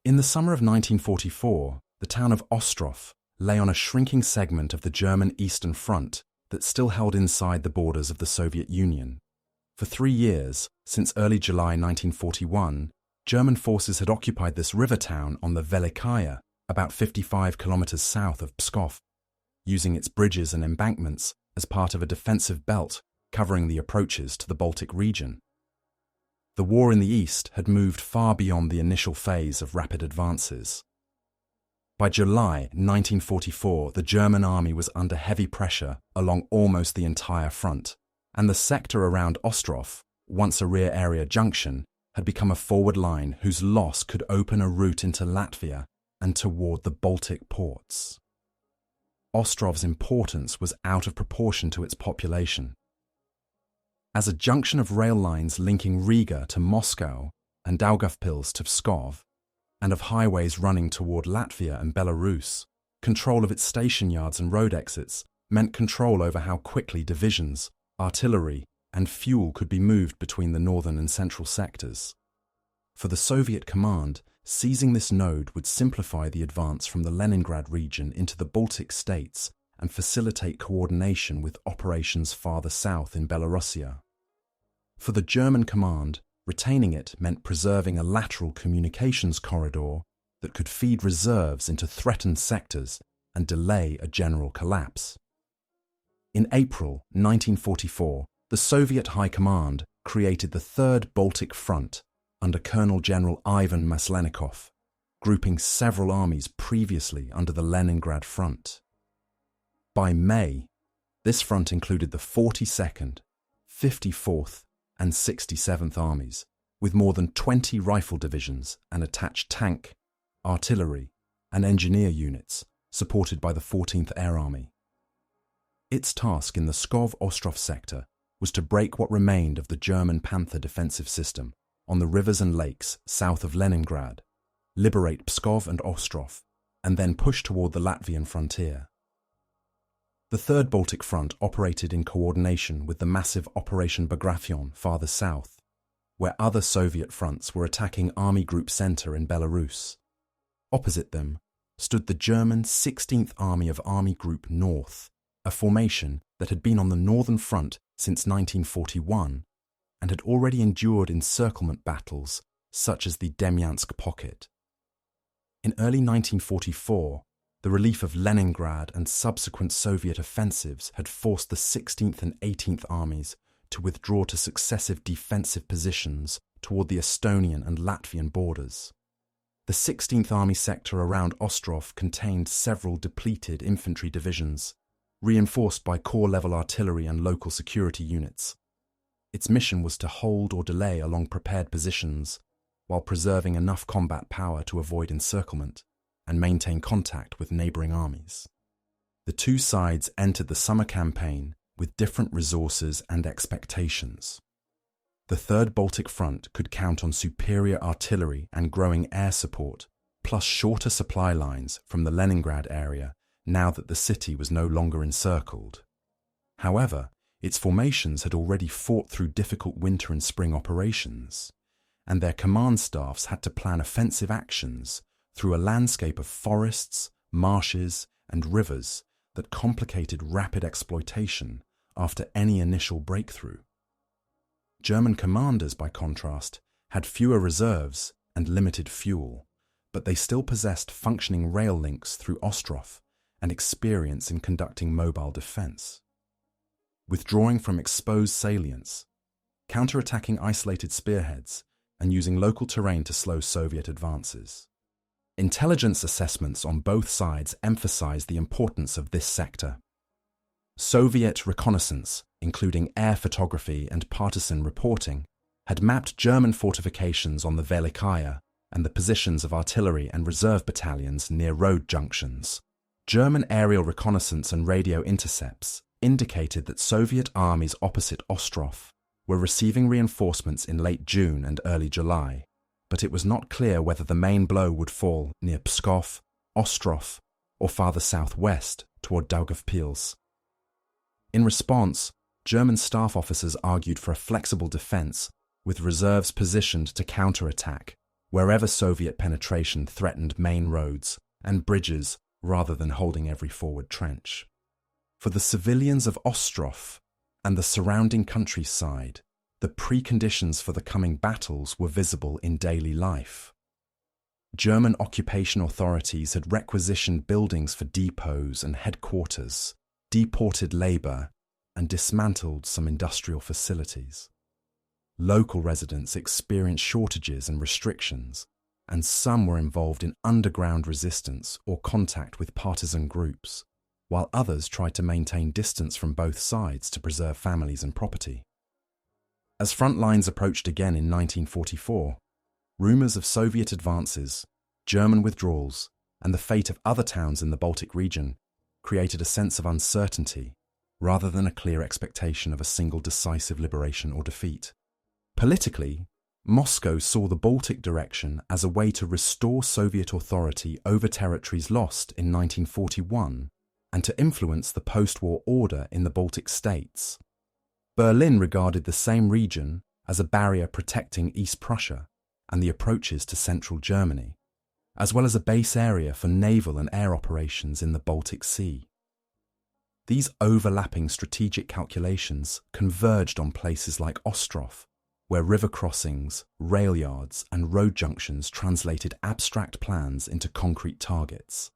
In the summer of 1944, the town of Ostrov lay on a shrinking segment of the German Eastern Front that still held inside the borders of the Soviet Union. For 3 years, since early July 1941, German forces had occupied this river town on the WWII, about 55 kilometers south of Pskov, using its bridges and embankments as part of a defensive belt covering the approaches to the Baltic region. The war in the east had moved far beyond the initial phase of rapid advances. By July 1944, the German army was under heavy pressure along almost the entire front, and the sector around Ostrov, once a rear area junction, had become a forward line whose loss could open a route into Latvia and toward the Baltic ports. Ostrov's importance was out of proportion to its population. As a junction of rail lines linking Riga to Moscow and Daugavpils to Pskov, and of highways running toward Latvia and Belarus, control of its station yards and road exits meant control over how quickly divisions, artillery, and fuel could be moved between the northern and central sectors. For the Soviet command, seizing this node would simplify the advance from the Leningrad region into the Baltic states and facilitate coordination with operations farther south in Belarusia. For the German command, retaining it meant preserving a lateral communications corridor that could feed reserves into threatened sectors and delay a general collapse. In April 1944, the Soviet High Command created the Third Baltic Front under Colonel General Ivan Maslenikov, grouping several armies previously under the Leningrad Front. By May, this front included the 42nd, 54th, and 67th Armies, with more than 20 rifle divisions and attached tank, artillery, and engineer units supported by the 14th Air Army. Its task in the Pskov-Ostrov sector was to break what remained of the German Panther defensive system on the rivers and lakes south of Leningrad, liberate Pskov and Ostrov, and then push toward the Latvian frontier. The Third Baltic Front operated in coordination with the massive Operation Bagration farther south, where other Soviet fronts were attacking Army Group Center in Belarus. Opposite them stood the German 16th Army of Army Group North, a formation that had been on the Northern Front since 1941 and had already endured encirclement battles such as the Demyansk Pocket. In early 1944, the relief of Leningrad and subsequent Soviet offensives had forced the 16th and 18th Armies to withdraw to successive defensive positions toward the Estonian and Latvian borders. The 16th Army sector around Ostrov contained several depleted infantry divisions, reinforced by corps-level artillery and local security units. Its mission was to hold or delay along prepared positions while preserving enough combat power to avoid encirclement and maintain contact with neighbouring armies. The two sides entered the summer campaign with different resources and expectations. The Third Baltic Front could count on superior artillery and growing air support, plus shorter supply lines from the Leningrad area now that the city was no longer encircled. However, its formations had already fought through difficult winter and spring operations, and their command staffs had to plan offensive actions through a landscape of forests, marshes, and rivers that complicated rapid exploitation after any initial breakthrough. German commanders, by contrast, had fewer reserves and limited fuel, but they still possessed functioning rail links through Ostrov and experience in conducting mobile defense. Withdrawing from exposed salients, counterattacking isolated spearheads, and using local terrain to slow Soviet advances. Intelligence assessments on both sides emphasized the importance of this sector. Soviet reconnaissance, including air photography and partisan reporting, had mapped German fortifications on the WWII and the positions of artillery and reserve battalions near road junctions. German aerial reconnaissance and radio intercepts indicated that Soviet armies opposite Ostrov were receiving reinforcements in late June and early July, but it was not clear whether the main blow would fall near Pskov, Ostrov, or farther southwest toward Daugavpils. In response, German staff officers argued for a flexible defense with reserves positioned to counterattack wherever Soviet penetration threatened main roads and bridges rather than holding every forward trench. For the civilians of Ostrov and the surrounding countryside, the preconditions for the coming battles were visible in daily life. German occupation authorities had requisitioned buildings for depots and headquarters, deported labor, and dismantled some industrial facilities. Local residents experienced shortages and restrictions, and some were involved in underground resistance or contact with partisan groups, while others tried to maintain distance from both sides to preserve families and property. As front lines approached again in 1944, rumors of Soviet advances, German withdrawals, and the fate of other towns in the Baltic region created a sense of uncertainty rather than a clear expectation of a single decisive liberation or defeat. Politically, Moscow saw the Baltic direction as a way to restore Soviet authority over territories lost in 1941 and to influence the post-war order in the Baltic states. Berlin regarded the same region as a barrier protecting East Prussia and the approaches to central Germany, as well as a base area for naval and air operations in the Baltic Sea. These overlapping strategic calculations converged on places like Ostrov, where river crossings, rail yards, and road junctions translated abstract plans into concrete targets.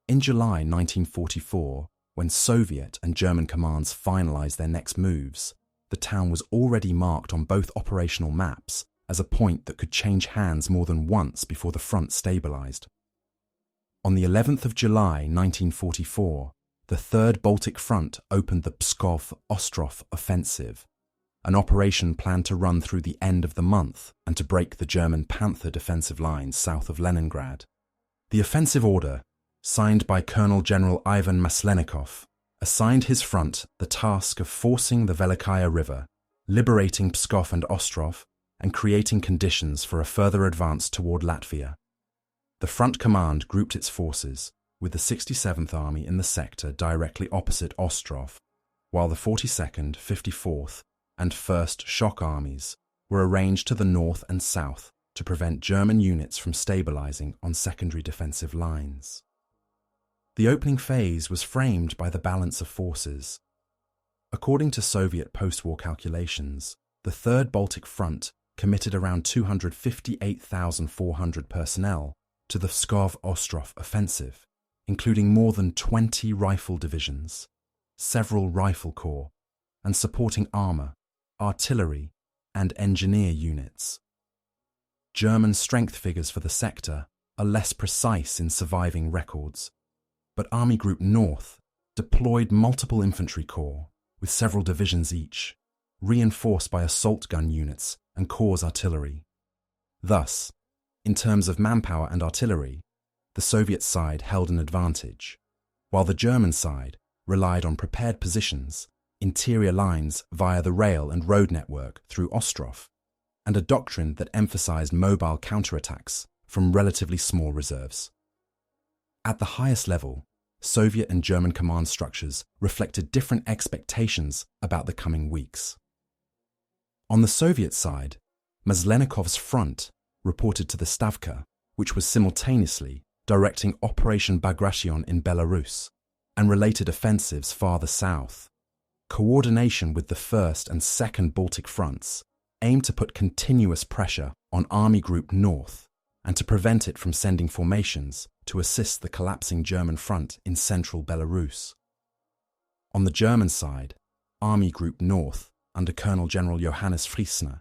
In July 1944, when Soviet and German commands finalized their next moves, the town was already marked on both operational maps as a point that could change hands more than once before the front stabilized. On the 11th of July 1944, the Third Baltic Front opened the Pskov-Ostrov offensive, an operation planned to run through the end of the month and to break the German Panther defensive lines south of Leningrad. The offensive order, signed by Colonel General Ivan Maslenikov, assigned his front the task of forcing the Velikaya River, liberating Pskov and Ostrov, and creating conditions for a further advance toward Latvia. The front command grouped its forces, with the 67th Army in the sector directly opposite Ostrov, while the 42nd, 54th, and 1st Shock Armies were arranged to the north and south to prevent German units from stabilizing on secondary defensive lines. The opening phase was framed by the balance of forces. According to Soviet post-war calculations, the Third Baltic Front committed around 258,400 personnel to the Pskov-Ostrov offensive, including more than 20 rifle divisions, several rifle corps, and supporting armor, artillery, and engineer units. German strength figures for the sector are less precise in surviving records, but Army Group North deployed multiple infantry corps with several divisions each, reinforced by assault gun units and corps artillery. Thus, in terms of manpower and artillery, the Soviet side held an advantage, while the German side relied on prepared positions, interior lines via the rail and road network through Ostrov, and a doctrine that emphasized mobile counterattacks from relatively small reserves. At the highest level, Soviet and German command structures reflected different expectations about the coming weeks. On the Soviet side, Maslenikov's front reported to the Stavka, which was simultaneously directing Operation Bagration in Belarus and related offensives farther south. Coordination with the First and Second Baltic Fronts aimed to put continuous pressure on Army Group North and to prevent it from sending formations to assist the collapsing German front in central Belarus. On the German side, Army Group North, under Colonel General Johannes Friesner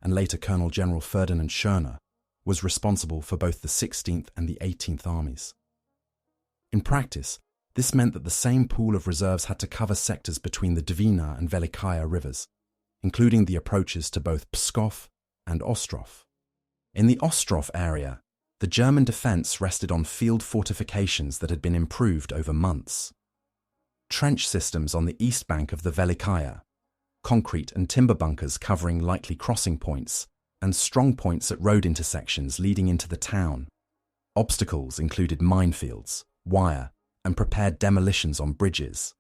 and later Colonel General Ferdinand Schörner, was responsible for both the 16th and the 18th Armies. In practice, this meant that the same pool of reserves had to cover sectors between the Dvina and Velikaya rivers, including the approaches to both Pskov and Ostrov. In the Ostrov area, the German defense rested on field fortifications that had been improved over months. Trench systems on the east bank of the Velikaya, concrete and timber bunkers covering likely crossing points, and strong points at road intersections leading into the town. Obstacles included minefields, wire, and prepared demolitions on bridges.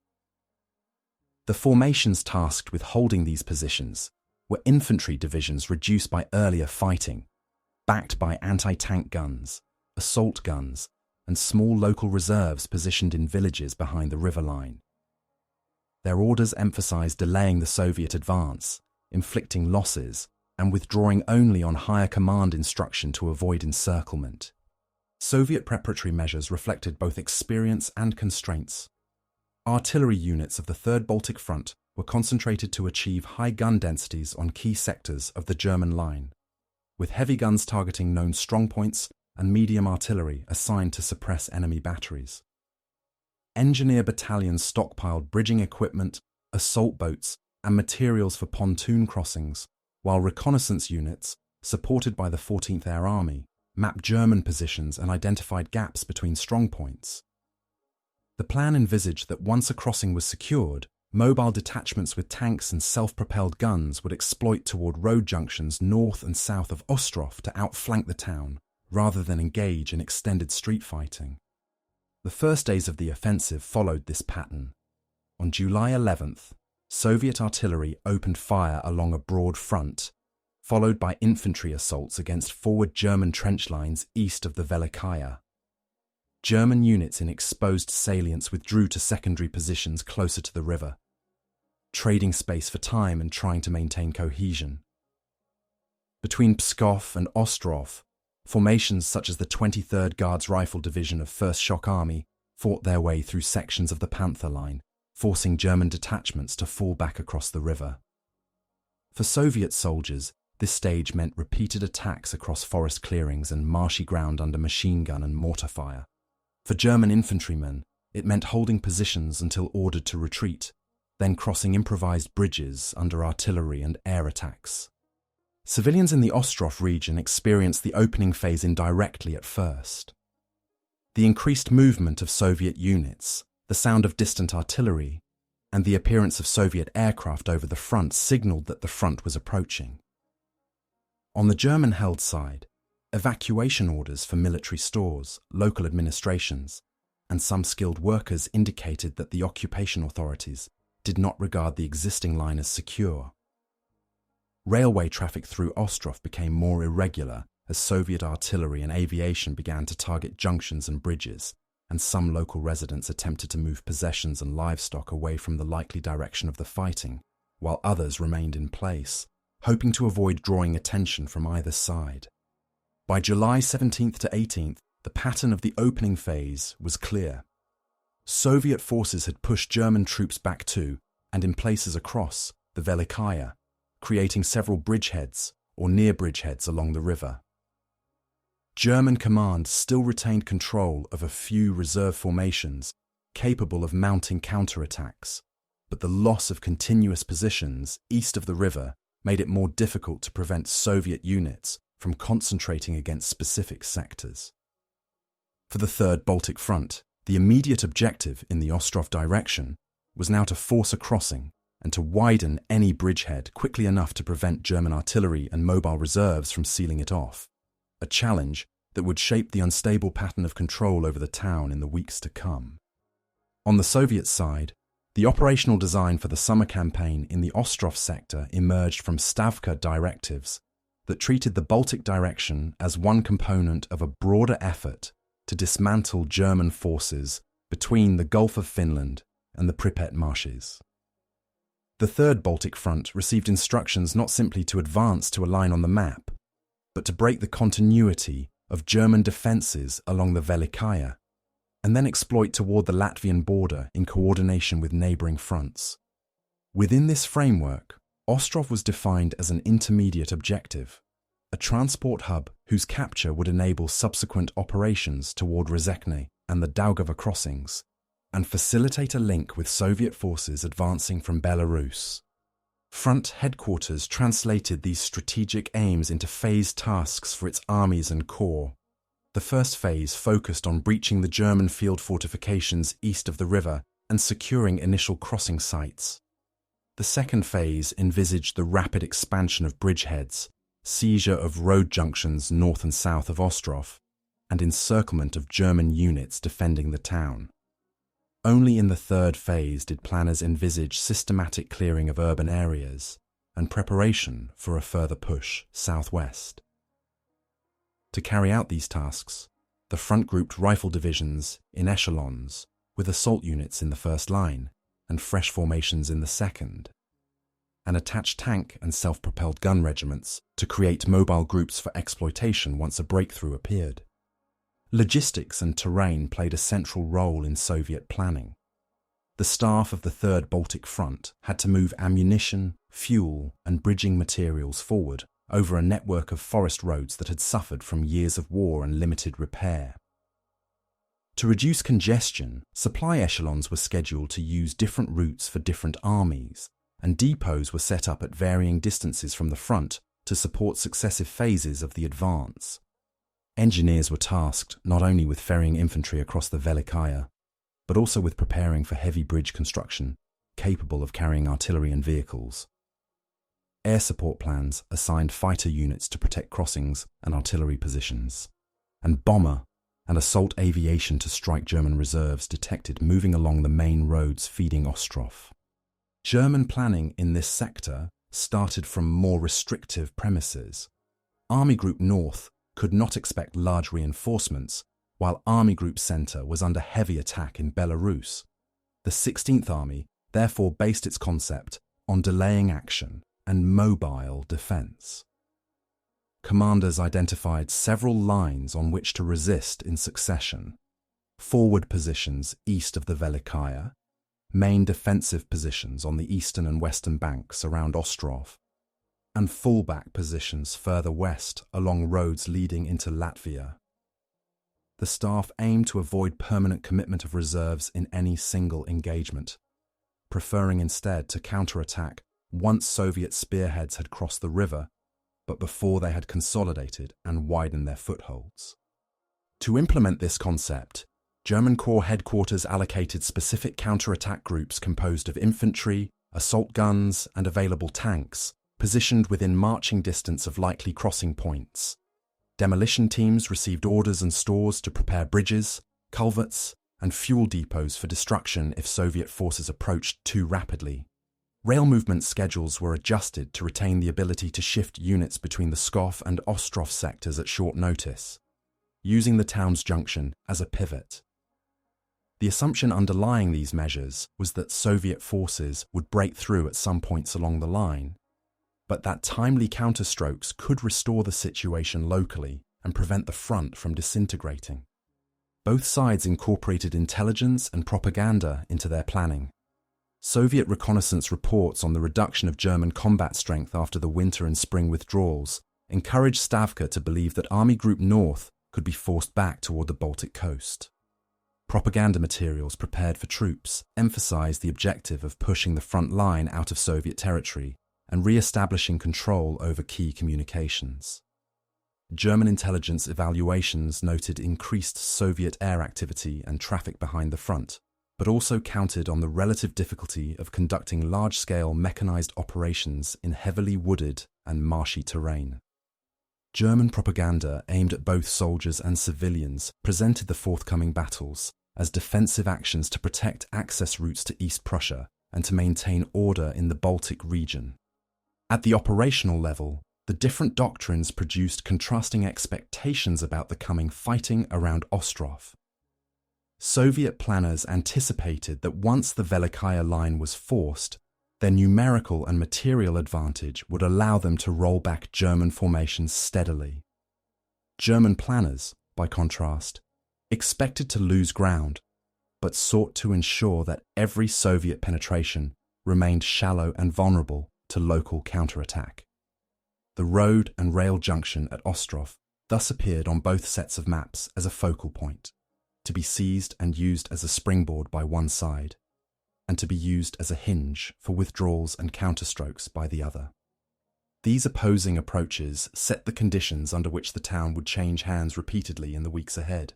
The formations tasked with holding these positions were infantry divisions reduced by earlier fighting, backed by anti-tank guns, assault guns, and small local reserves positioned in villages behind the river line. Their orders emphasized delaying the Soviet advance, inflicting losses, and withdrawing only on higher command instruction to avoid encirclement. Soviet preparatory measures reflected both experience and constraints. Artillery units of the Third Baltic Front were concentrated to achieve high gun densities on key sectors of the German line, with heavy guns targeting known strongpoints and medium artillery assigned to suppress enemy batteries. Engineer battalions stockpiled bridging equipment, assault boats, and materials for pontoon crossings, while reconnaissance units, supported by the 14th Air Army, mapped German positions and identified gaps between strongpoints. The plan envisaged that once a crossing was secured, mobile detachments with tanks and self-propelled guns would exploit toward road junctions north and south of Ostrov to outflank the town, rather than engage in extended street fighting. The first days of the offensive followed this pattern. On July 11th, Soviet artillery opened fire along a broad front, followed by infantry assaults against forward German trench lines east of the WWII. German units in exposed salients withdrew to secondary positions closer to the river, trading space for time and trying to maintain cohesion. Between Pskov and Ostrov, formations such as the 23rd Guards Rifle Division of 1st Shock Army fought their way through sections of the Panther Line, forcing German detachments to fall back across the river. For Soviet soldiers, this stage meant repeated attacks across forest clearings and marshy ground under machine gun and mortar fire. For German infantrymen, it meant holding positions until ordered to retreat, then crossing improvised bridges under artillery and air attacks. Civilians in the Ostrov region experienced the opening phase indirectly at first. The increased movement of Soviet units, the sound of distant artillery, and the appearance of Soviet aircraft over the front signaled that the front was approaching. On the German-held side, evacuation orders for military stores, local administrations, and some skilled workers indicated that the occupation authorities did not regard the existing line as secure. Railway traffic through Ostrov became more irregular as Soviet artillery and aviation began to target junctions and bridges, and some local residents attempted to move possessions and livestock away from the likely direction of the fighting, while others remained in place, hoping to avoid drawing attention from either side. By July 17th to 18th, the pattern of the opening phase was clear. Soviet forces had pushed German troops back to, and in places across, the WWII, creating several bridgeheads or near bridgeheads along the river. German command still retained control of a few reserve formations capable of mounting counterattacks, but the loss of continuous positions east of the river made it more difficult to prevent Soviet units from concentrating against specific sectors. For the Third Baltic Front, the immediate objective in the Ostrov direction was now to force a crossing and to widen any bridgehead quickly enough to prevent German artillery and mobile reserves from sealing it off, a challenge that would shape the unstable pattern of control over the town in the weeks to come. On the Soviet side, the operational design for the summer campaign in the Ostrov sector emerged from Stavka directives that treated the Baltic direction as one component of a broader effort to dismantle German forces between the Gulf of Finland and the Pripet marshes. The Third Baltic Front received instructions not simply to advance to a line on the map, but to break the continuity of German defences along the WWII, and then exploit toward the Latvian border in coordination with neighbouring fronts. Within this framework, Ostrov was defined as an intermediate objective, a transport hub whose capture would enable subsequent operations toward Rezekne and the Daugava crossings, and facilitate a link with Soviet forces advancing from Belarus. Front headquarters translated these strategic aims into phased tasks for its armies and corps. The first phase focused on breaching the German field fortifications east of the river and securing initial crossing sites. The second phase envisaged the rapid expansion of bridgeheads, seizure of road junctions north and south of Ostrov, and encirclement of German units defending the town. Only in the third phase did planners envisage systematic clearing of urban areas and preparation for a further push southwest. To carry out these tasks, the front grouped rifle divisions in echelons, with assault units in the first line and fresh formations in the second, and attached tank and self-propelled gun regiments to create mobile groups for exploitation once a breakthrough appeared. Logistics and terrain played a central role in Soviet planning. The staff of the Third Baltic Front had to move ammunition, fuel, and bridging materials forward over a network of forest roads that had suffered from years of war and limited repair. To reduce congestion, supply echelons were scheduled to use different routes for different armies, and depots were set up at varying distances from the front to support successive phases of the advance. Engineers were tasked not only with ferrying infantry across the WWII, but also with preparing for heavy bridge construction capable of carrying artillery and vehicles. Air support plans assigned fighter units to protect crossings and artillery positions, and bomber and assault aviation to strike German reserves detected moving along the main roads feeding Ostrov. German planning in this sector started from more restrictive premises. Army Group North could not expect large reinforcements, while Army Group Center was under heavy attack in Belarus. The 16th Army therefore based its concept on delaying action and mobile defense. Commanders identified several lines on which to resist in succession: forward positions east of the WWII, main defensive positions on the eastern and western banks around Ostrov, and fallback positions further west along roads leading into Latvia. The staff aimed to avoid permanent commitment of reserves in any single engagement, preferring instead to counterattack once Soviet spearheads had crossed the river, but before they had consolidated and widened their footholds. To implement this concept, German Corps headquarters allocated specific counterattack groups composed of infantry, assault guns, and available tanks, positioned within marching distance of likely crossing points. Demolition teams received orders and stores to prepare bridges, culverts, and fuel depots for destruction if Soviet forces approached too rapidly. Rail movement schedules were adjusted to retain the ability to shift units between the Pskov and Ostrov sectors at short notice, using the town's junction as a pivot. The assumption underlying these measures was that Soviet forces would break through at some points along the line, but that timely counterstrokes could restore the situation locally and prevent the front from disintegrating. Both sides incorporated intelligence and propaganda into their planning. Soviet reconnaissance reports on the reduction of German combat strength after the winter and spring withdrawals encouraged Stavka to believe that Army Group North could be forced back toward the Baltic coast. Propaganda materials prepared for troops emphasized the objective of pushing the front line out of Soviet territory and re-establishing control over key communications. German intelligence evaluations noted increased Soviet air activity and traffic behind the front, but also counted on the relative difficulty of conducting large-scale mechanized operations in heavily wooded and marshy terrain. German propaganda aimed at both soldiers and civilians presented the forthcoming battles as defensive actions to protect access routes to East Prussia and to maintain order in the Baltic region. At the operational level, the different doctrines produced contrasting expectations about the coming fighting around Ostrov. Soviet planners anticipated that once the WWII line was forced, their numerical and material advantage would allow them to roll back German formations steadily. German planners, by contrast, expected to lose ground, but sought to ensure that every Soviet penetration remained shallow and vulnerable to local counterattack. The road and rail junction at Ostrov thus appeared on both sets of maps as a focal point, to be seized and used as a springboard by one side, and to be used as a hinge for withdrawals and counterstrokes by the other. These opposing approaches set the conditions under which the town would change hands repeatedly in the weeks ahead.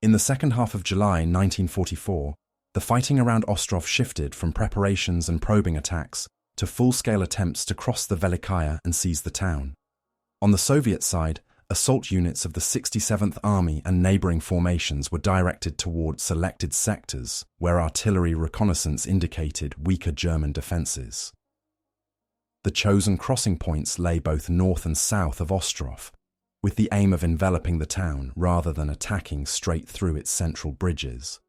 In the second half of July 1944, the fighting around Ostrov shifted from preparations and probing attacks to full-scale attempts to cross the WWII and seize the town. On the Soviet side, assault units of the 67th Army and neighbouring formations were directed toward selected sectors where artillery reconnaissance indicated weaker German defences. The chosen crossing points lay both north and south of Ostrov, with the aim of enveloping the town rather than attacking straight through its central bridges.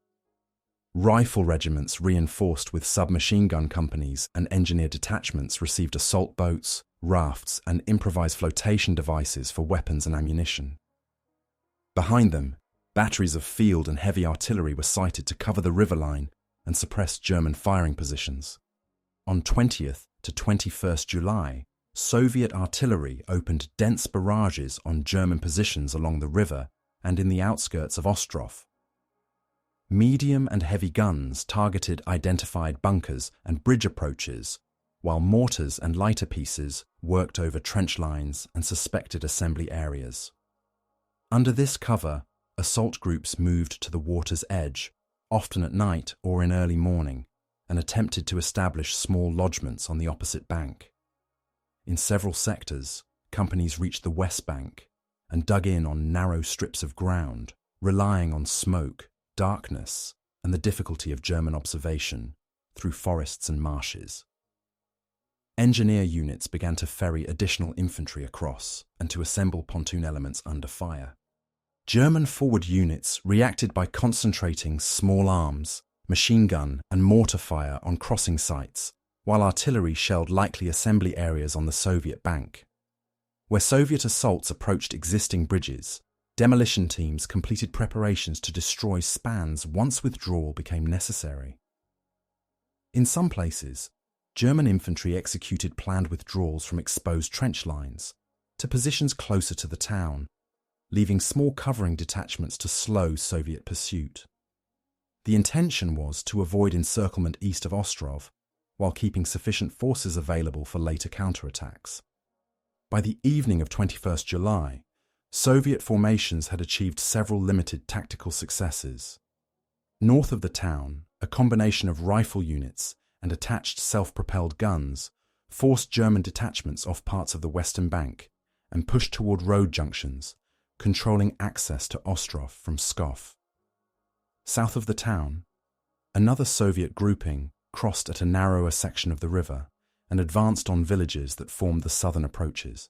Rifle regiments reinforced with submachine gun companies and engineer detachments received assault boats, rafts, and improvised flotation devices for weapons and ammunition. Behind them, batteries of field and heavy artillery were sighted to cover the river line and suppress German firing positions. On 20th to 21st July, Soviet artillery opened dense barrages on German positions along the river and in the outskirts of Ostrov. Medium and heavy guns targeted identified bunkers and bridge approaches, while mortars and lighter pieces worked over trench lines and suspected assembly areas. Under this cover, assault groups moved to the water's edge, often at night or in early morning, and attempted to establish small lodgements on the opposite bank. In several sectors, companies reached the west bank and dug in on narrow strips of ground, relying on smoke, darkness, and the difficulty of German observation through forests and marshes. Engineer units began to ferry additional infantry across and to assemble pontoon elements under fire. German forward units reacted by concentrating small arms, machine gun and mortar fire on crossing sites, while artillery shelled likely assembly areas on the Soviet bank. Where Soviet assaults approached existing bridges, demolition teams completed preparations to destroy spans once withdrawal became necessary. In some places, German infantry executed planned withdrawals from exposed trench lines to positions closer to the town, leaving small covering detachments to slow Soviet pursuit. The intention was to avoid encirclement east of Ostrov, while keeping sufficient forces available for later counterattacks. By the evening of 21st July, Soviet formations had achieved several limited tactical successes. North of the town, a combination of rifle units and attached self-propelled guns forced German detachments off parts of the western bank and pushed toward road junctions, controlling access to Ostrov from Pskov. South of the town, another Soviet grouping crossed at a narrower section of the river and advanced on villages that formed the southern approaches.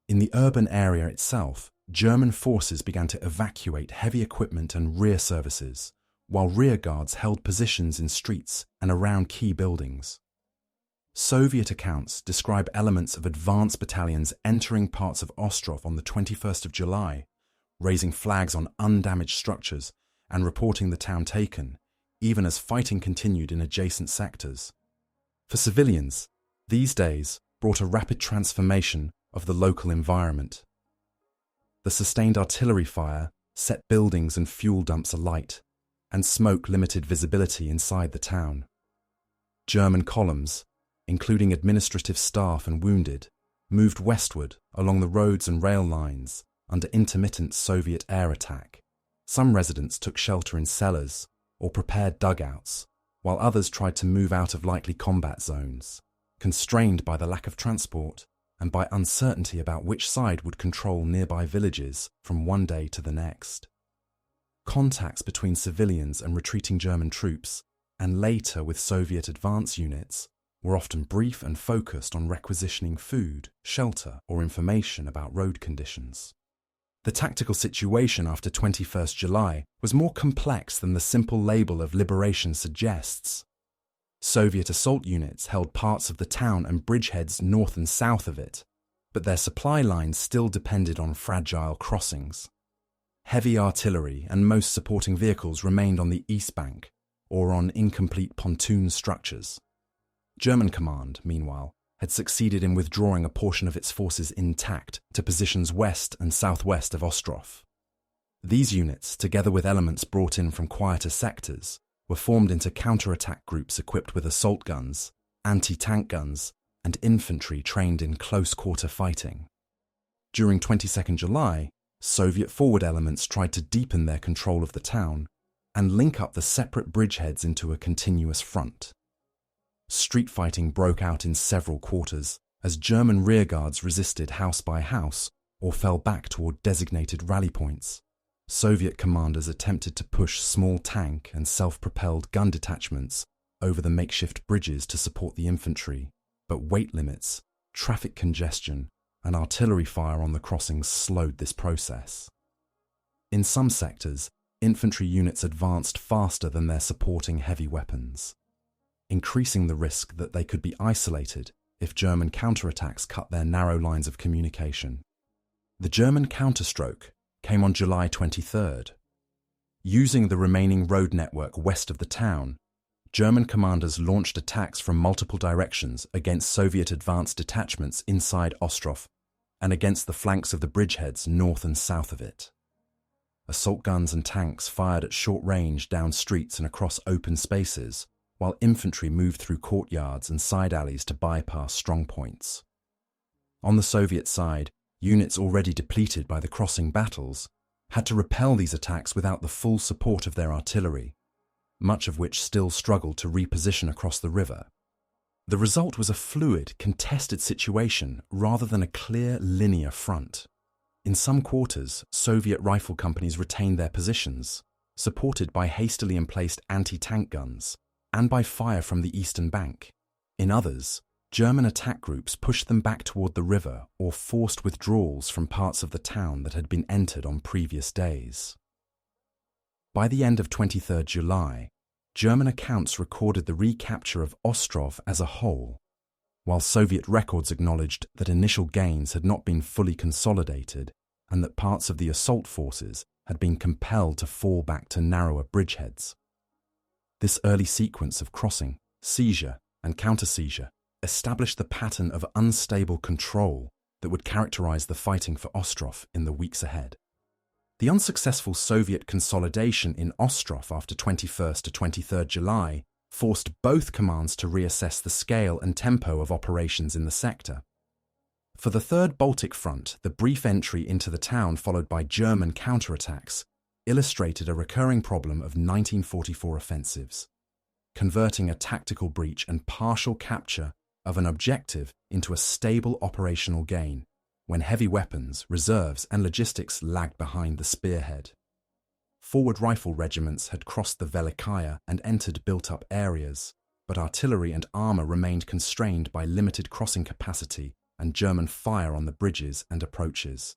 In the urban area itself, German forces began to evacuate heavy equipment and rear services, while rear guards held positions in streets and around key buildings. Soviet accounts describe elements of advance battalions entering parts of Ostrov on the 21st of July, raising flags on undamaged structures and reporting the town taken, even as fighting continued in adjacent sectors. For civilians, these days brought a rapid transformation of the local environment. The sustained artillery fire set buildings and fuel dumps alight, and smoke limited visibility inside the town. German columns, including administrative staff and wounded, moved westward along the roads and rail lines under intermittent Soviet air attack. Some residents took shelter in cellars or prepared dugouts, while others tried to move out of likely combat zones, constrained by the lack of transport and by uncertainty about which side would control nearby villages from one day to the next. Contacts between civilians and retreating German troops, and later with Soviet advance units, were often brief and focused on requisitioning food, shelter, or information about road conditions. The tactical situation after 21st July was more complex than the simple label of liberation suggests. Soviet assault units held parts of the town and bridgeheads north and south of it, but their supply lines still depended on fragile crossings. Heavy artillery and most supporting vehicles remained on the east bank or on incomplete pontoon structures. German command, meanwhile, had succeeded in withdrawing a portion of its forces intact to positions west and southwest of Ostrov. These units, together with elements brought in from quieter sectors, were formed into counterattack groups equipped with assault guns, anti-tank guns, and infantry trained in close-quarter fighting. During 22nd July, Soviet forward elements tried to deepen their control of the town and link up the separate bridgeheads into a continuous front. Street fighting broke out in several quarters as German rearguards resisted house by house or fell back toward designated rally points. Soviet commanders attempted to push small tank and self-propelled gun detachments over the makeshift bridges to support the infantry, but weight limits, traffic congestion, and artillery fire on the crossings slowed this process. In some sectors, infantry units advanced faster than their supporting heavy weapons, increasing the risk that they could be isolated if German counterattacks cut their narrow lines of communication. The German counterstroke came on July 23rd. Using the remaining road network west of the town, German commanders launched attacks from multiple directions against Soviet advanced detachments inside Ostrov and against the flanks of the bridgeheads north and south of it. Assault guns and tanks fired at short range down streets and across open spaces, while infantry moved through courtyards and side alleys to bypass strong points. On the Soviet side, units already depleted by the crossing battles had to repel these attacks without the full support of their artillery, much of which still struggled to reposition across the river. The result was a fluid, contested situation rather than a clear, linear front. In some quarters, Soviet rifle companies retained their positions, supported by hastily emplaced anti-tank guns, and by fire from the eastern bank. In others, German attack groups pushed them back toward the river or forced withdrawals from parts of the town that had been entered on previous days. By the end of 23rd July, German accounts recorded the recapture of Ostrov as a whole, while Soviet records acknowledged that initial gains had not been fully consolidated and that parts of the assault forces had been compelled to fall back to narrower bridgeheads. This early sequence of crossing, seizure, and counter-seizure established the pattern of unstable control that would characterize the fighting for Ostrov in the weeks ahead. The unsuccessful Soviet consolidation in Ostrov after 21st to 23rd July forced both commands to reassess the scale and tempo of operations in the sector. For the Third Baltic Front, the brief entry into the town followed by German counterattacks illustrated a recurring problem of 1944 offensives, converting a tactical breach and partial capture of an objective into a stable operational gain, when heavy weapons, reserves, and logistics lagged behind the spearhead. Forward rifle regiments had crossed the WWII and entered built-up areas, but artillery and armour remained constrained by limited crossing capacity and German fire on the bridges and approaches.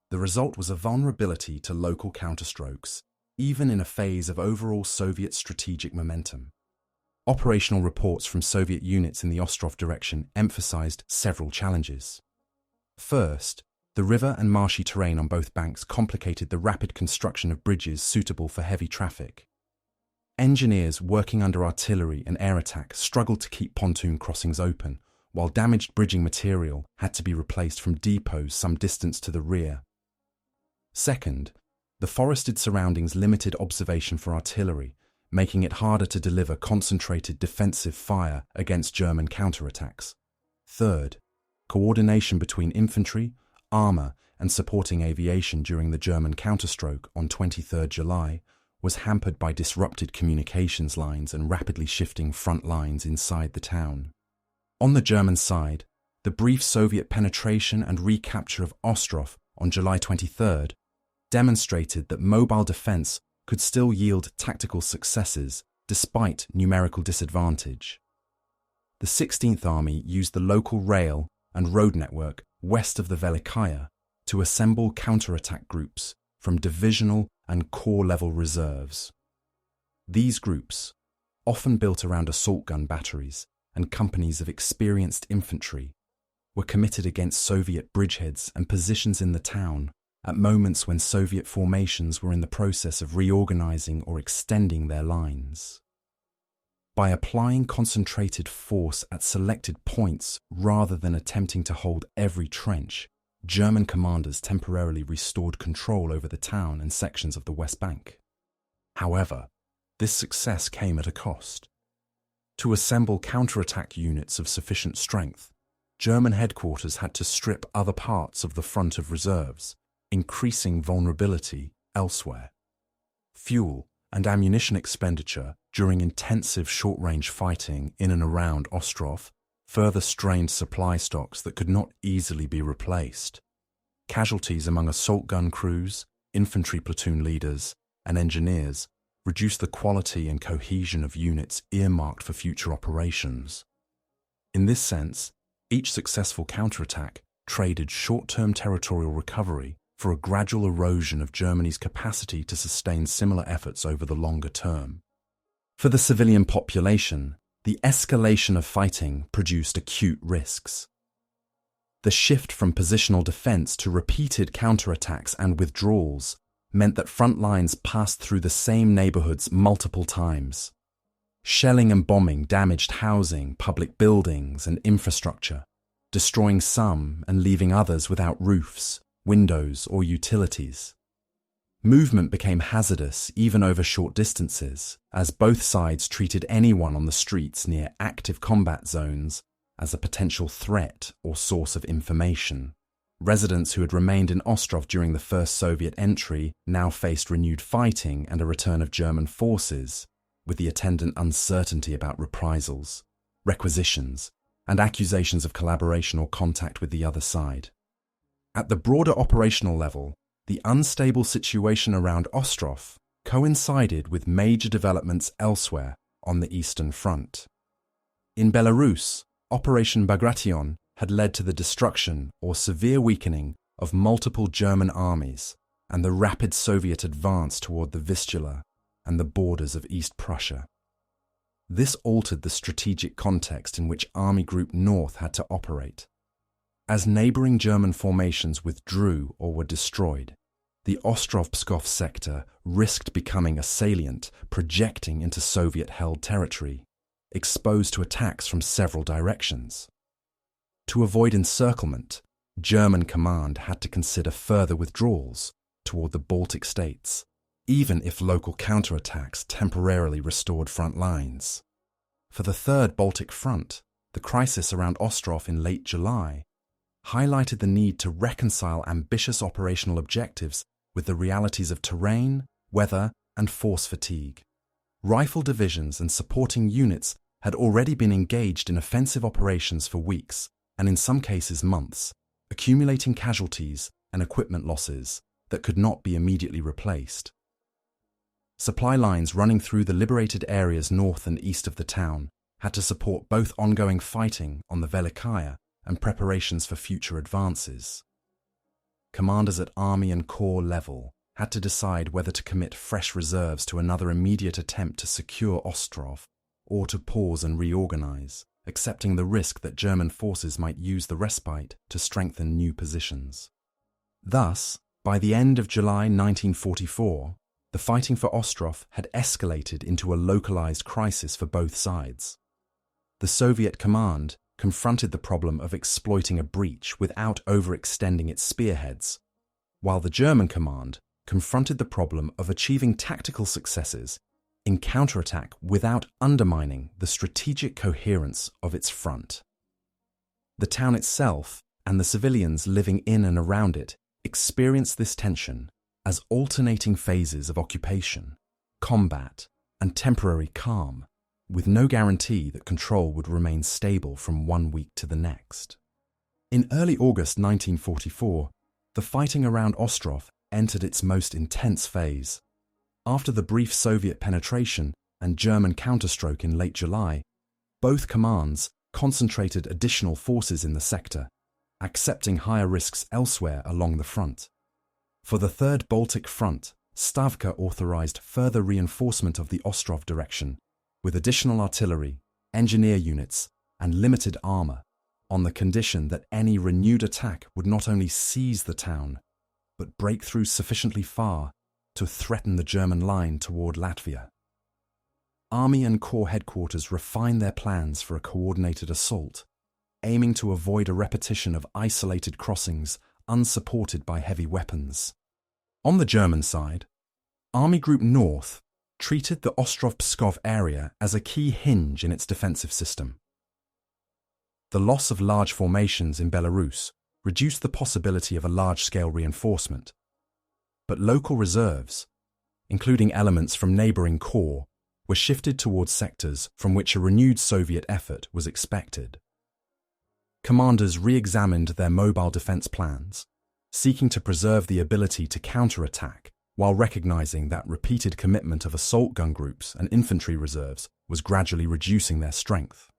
The result was a vulnerability to local counterstrokes, even in a phase of overall Soviet strategic momentum. Operational reports from Soviet units in the Ostrov direction emphasized several challenges. First, the river and marshy terrain on both banks complicated the rapid construction of bridges suitable for heavy traffic. Engineers working under artillery and air attack struggled to keep pontoon crossings open, while damaged bridging material had to be replaced from depots some distance to the rear. Second, the forested surroundings limited observation for artillery, making it harder to deliver concentrated defensive fire against German counterattacks. Third, coordination between infantry, armour, and supporting aviation during the German counterstroke on 23rd July was hampered by disrupted communications lines and rapidly shifting front lines inside the town. On the German side, the brief Soviet penetration and recapture of Ostrov on July 23rd demonstrated that mobile defence could still yield tactical successes despite numerical disadvantage. The 16th Army used the local rail and road network west of the WWII to assemble counterattack groups from divisional and corps-level reserves. These groups, often built around assault gun batteries and companies of experienced infantry, were committed against Soviet bridgeheads and positions in the town at moments when Soviet formations were in the process of reorganizing or extending their lines. By applying concentrated force at selected points rather than attempting to hold every trench, German commanders temporarily restored control over the town and sections of the West Bank. However, this success came at a cost. To assemble counterattack units of sufficient strength, German headquarters had to strip other parts of the front of reserves, increasing vulnerability elsewhere. Fuel and ammunition expenditure during intensive short-range fighting in and around Ostrov further strained supply stocks that could not easily be replaced. Casualties among assault gun crews, infantry platoon leaders, and engineers reduced the quality and cohesion of units earmarked for future operations. In this sense, each successful counterattack traded short-term territorial recovery for a gradual erosion of Germany's capacity to sustain similar efforts over the longer term. For the civilian population, the escalation of fighting produced acute risks. The shift from positional defense to repeated counterattacks and withdrawals meant that front lines passed through the same neighborhoods multiple times. Shelling and bombing damaged housing, public buildings, and infrastructure, destroying some and leaving others without roofs, windows, or utilities. Movement became hazardous even over short distances, as both sides treated anyone on the streets near active combat zones as a potential threat or source of information. Residents who had remained in Ostrov during the first Soviet entry now faced renewed fighting and a return of German forces, with the attendant uncertainty about reprisals, requisitions, and accusations of collaboration or contact with the other side. At the broader operational level, the unstable situation around Ostrov coincided with major developments elsewhere on the Eastern Front. In Belarus, Operation Bagration had led to the destruction or severe weakening of multiple German armies and the rapid Soviet advance toward the Vistula and the borders of East Prussia. This altered the strategic context in which Army Group North had to operate. As neighbouring German formations withdrew or were destroyed, the Ostrov-Pskov sector risked becoming a salient projecting into Soviet-held territory, exposed to attacks from several directions. To avoid encirclement, German command had to consider further withdrawals toward the Baltic states, even if local counterattacks temporarily restored front lines. For the Third Baltic Front, the crisis around Ostrov in late July highlighted the need to reconcile ambitious operational objectives with the realities of terrain, weather, and force fatigue. Rifle divisions and supporting units had already been engaged in offensive operations for weeks, and in some cases months, accumulating casualties and equipment losses that could not be immediately replaced. Supply lines running through the liberated areas north and east of the town had to support both ongoing fighting on the WWII and preparations for future advances. Commanders at Army and Corps level had to decide whether to commit fresh reserves to another immediate attempt to secure Ostrov or to pause and reorganize, accepting the risk that German forces might use the respite to strengthen new positions. Thus, by the end of July 1944, the fighting for Ostrov had escalated into a localized crisis for both sides. The Soviet command confronted the problem of exploiting a breach without overextending its spearheads, while the German command confronted the problem of achieving tactical successes in counterattack without undermining the strategic coherence of its front. The town itself and the civilians living in and around it experienced this tension as alternating phases of occupation, combat, and temporary calm, with no guarantee that control would remain stable from one week to the next. In early August 1944, the fighting around Ostrov entered its most intense phase. After the brief Soviet penetration and German counterstroke in late July, both commands concentrated additional forces in the sector, accepting higher risks elsewhere along the front. For the Third Baltic Front, Stavka authorized further reinforcement of the Ostrov direction, with additional artillery, engineer units, and limited armor, on the condition that any renewed attack would not only seize the town, but break through sufficiently far to threaten the German line toward Latvia. Army and Corps headquarters refined their plans for a coordinated assault, aiming to avoid a repetition of isolated crossings unsupported by heavy weapons. On the German side, Army Group North treated the Ostrov-Pskov area as a key hinge in its defensive system. The loss of large formations in Belarus reduced the possibility of a large-scale reinforcement, but local reserves, including elements from neighbouring corps, were shifted towards sectors from which a renewed Soviet effort was expected. Commanders re-examined their mobile defence plans, seeking to preserve the ability to counterattack while recognizing that repeated commitment of assault gun groups and infantry reserves was gradually reducing their strength.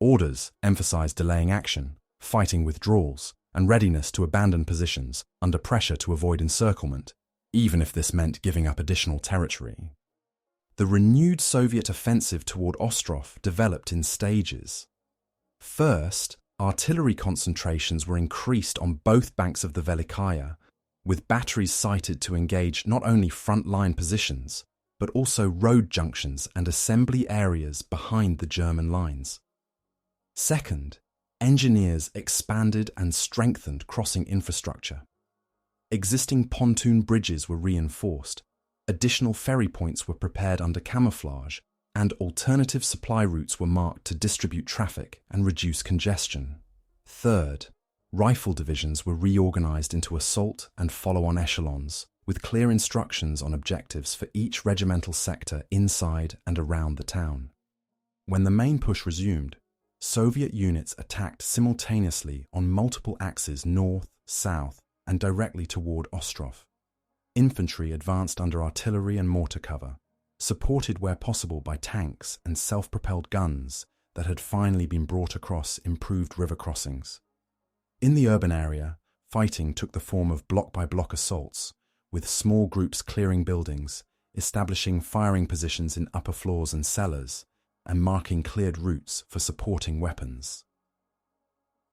Orders emphasized delaying action, fighting withdrawals, and readiness to abandon positions under pressure to avoid encirclement, even if this meant giving up additional territory. The renewed Soviet offensive toward Ostrov developed in stages. First, artillery concentrations were increased on both banks of the Velikaya, with batteries sited to engage not only front-line positions, but also road junctions and assembly areas behind the German lines. Second, engineers expanded and strengthened crossing infrastructure. Existing pontoon bridges were reinforced, additional ferry points were prepared under camouflage, and alternative supply routes were marked to distribute traffic and reduce congestion. Third, rifle divisions were reorganized into assault and follow-on echelons, with clear instructions on objectives for each regimental sector inside and around the town. When the main push resumed, Soviet units attacked simultaneously on multiple axes north, south, and directly toward Ostrov. Infantry advanced under artillery and mortar cover, supported where possible by tanks and self-propelled guns that had finally been brought across improved river crossings. In the urban area, fighting took the form of block-by-block assaults, with small groups clearing buildings, establishing firing positions in upper floors and cellars, and marking cleared routes for supporting weapons.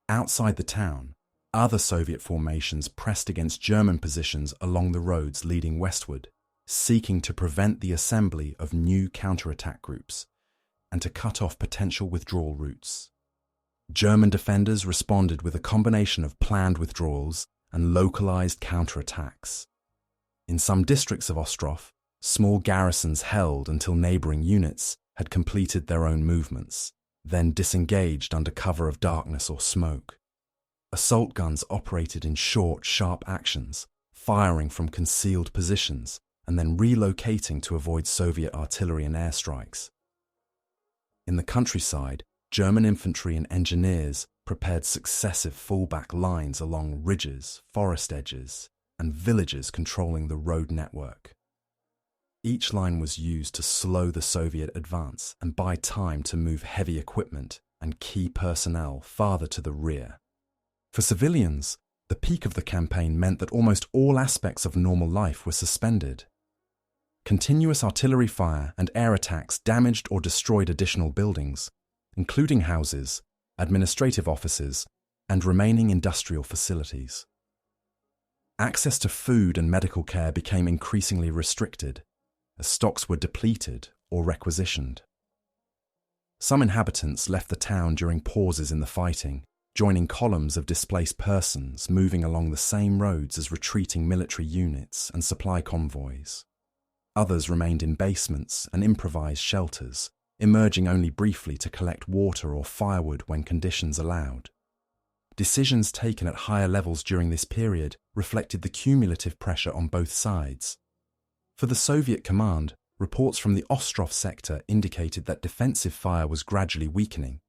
Outside the town, other Soviet formations pressed against German positions along the roads leading westward, seeking to prevent the assembly of new counterattack groups and to cut off potential withdrawal routes. German defenders responded with a combination of planned withdrawals and localized counterattacks. In some districts of Ostrov, small garrisons held until neighboring units had completed their own movements, then disengaged under cover of darkness or smoke. Assault guns operated in short, sharp actions, firing from concealed positions and then relocating to avoid Soviet artillery and airstrikes. In the countryside, German infantry and engineers prepared successive fallback lines along ridges, forest edges, and villages controlling the road network. Each line was used to slow the Soviet advance and buy time to move heavy equipment and key personnel farther to the rear. For civilians, the peak of the campaign meant that almost all aspects of normal life were suspended. Continuous artillery fire and air attacks damaged or destroyed additional buildings, including houses, administrative offices, and remaining industrial facilities. Access to food and medical care became increasingly restricted, as stocks were depleted or requisitioned. Some inhabitants left the town during pauses in the fighting, joining columns of displaced persons moving along the same roads as retreating military units and supply convoys. Others remained in basements and improvised shelters, emerging only briefly to collect water or firewood when conditions allowed. Decisions taken at higher levels during this period reflected the cumulative pressure on both sides. For the Soviet command, reports from the Ostrov sector indicated that defensive fire was gradually weakening,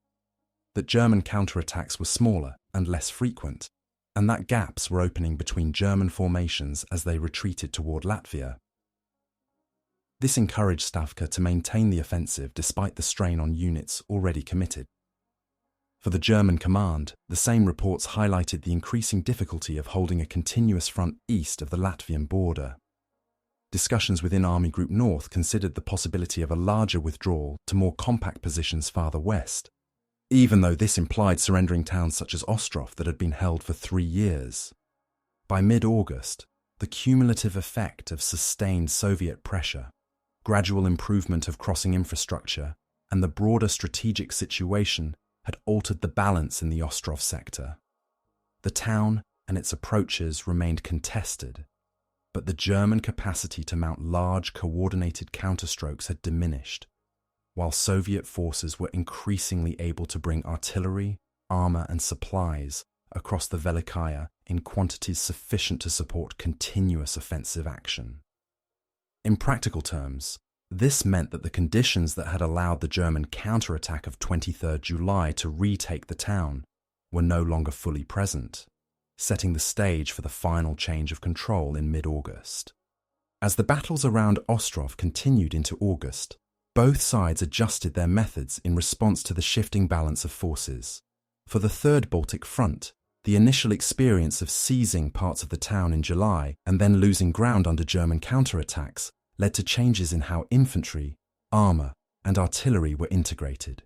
that German counterattacks were smaller and less frequent, and that gaps were opening between German formations as they retreated toward Latvia. This encouraged Stavka to maintain the offensive despite the strain on units already committed. For the German command, the same reports highlighted the increasing difficulty of holding a continuous front east of the Latvian border. Discussions within Army Group North considered the possibility of a larger withdrawal to more compact positions farther west, even though this implied surrendering towns such as Ostrov that had been held for 3 years. By mid-August, the cumulative effect of sustained Soviet pressure, gradual improvement of crossing infrastructure, and the broader strategic situation had altered the balance in the Ostrov sector. The town and its approaches remained contested, but the German capacity to mount large, coordinated counterstrokes had diminished, while Soviet forces were increasingly able to bring artillery, armour and supplies across the Velikaya in quantities sufficient to support continuous offensive action. In practical terms, this meant that the conditions that had allowed the German counterattack of 23rd July to retake the town were no longer fully present, setting the stage for the final change of control in mid-August. As the battles around Ostrov continued into August, both sides adjusted their methods in response to the shifting balance of forces. For the Third Baltic Front, The initial experience of seizing parts of the town in July and then losing ground under German counterattacks led to changes in how infantry, armour, and artillery were integrated.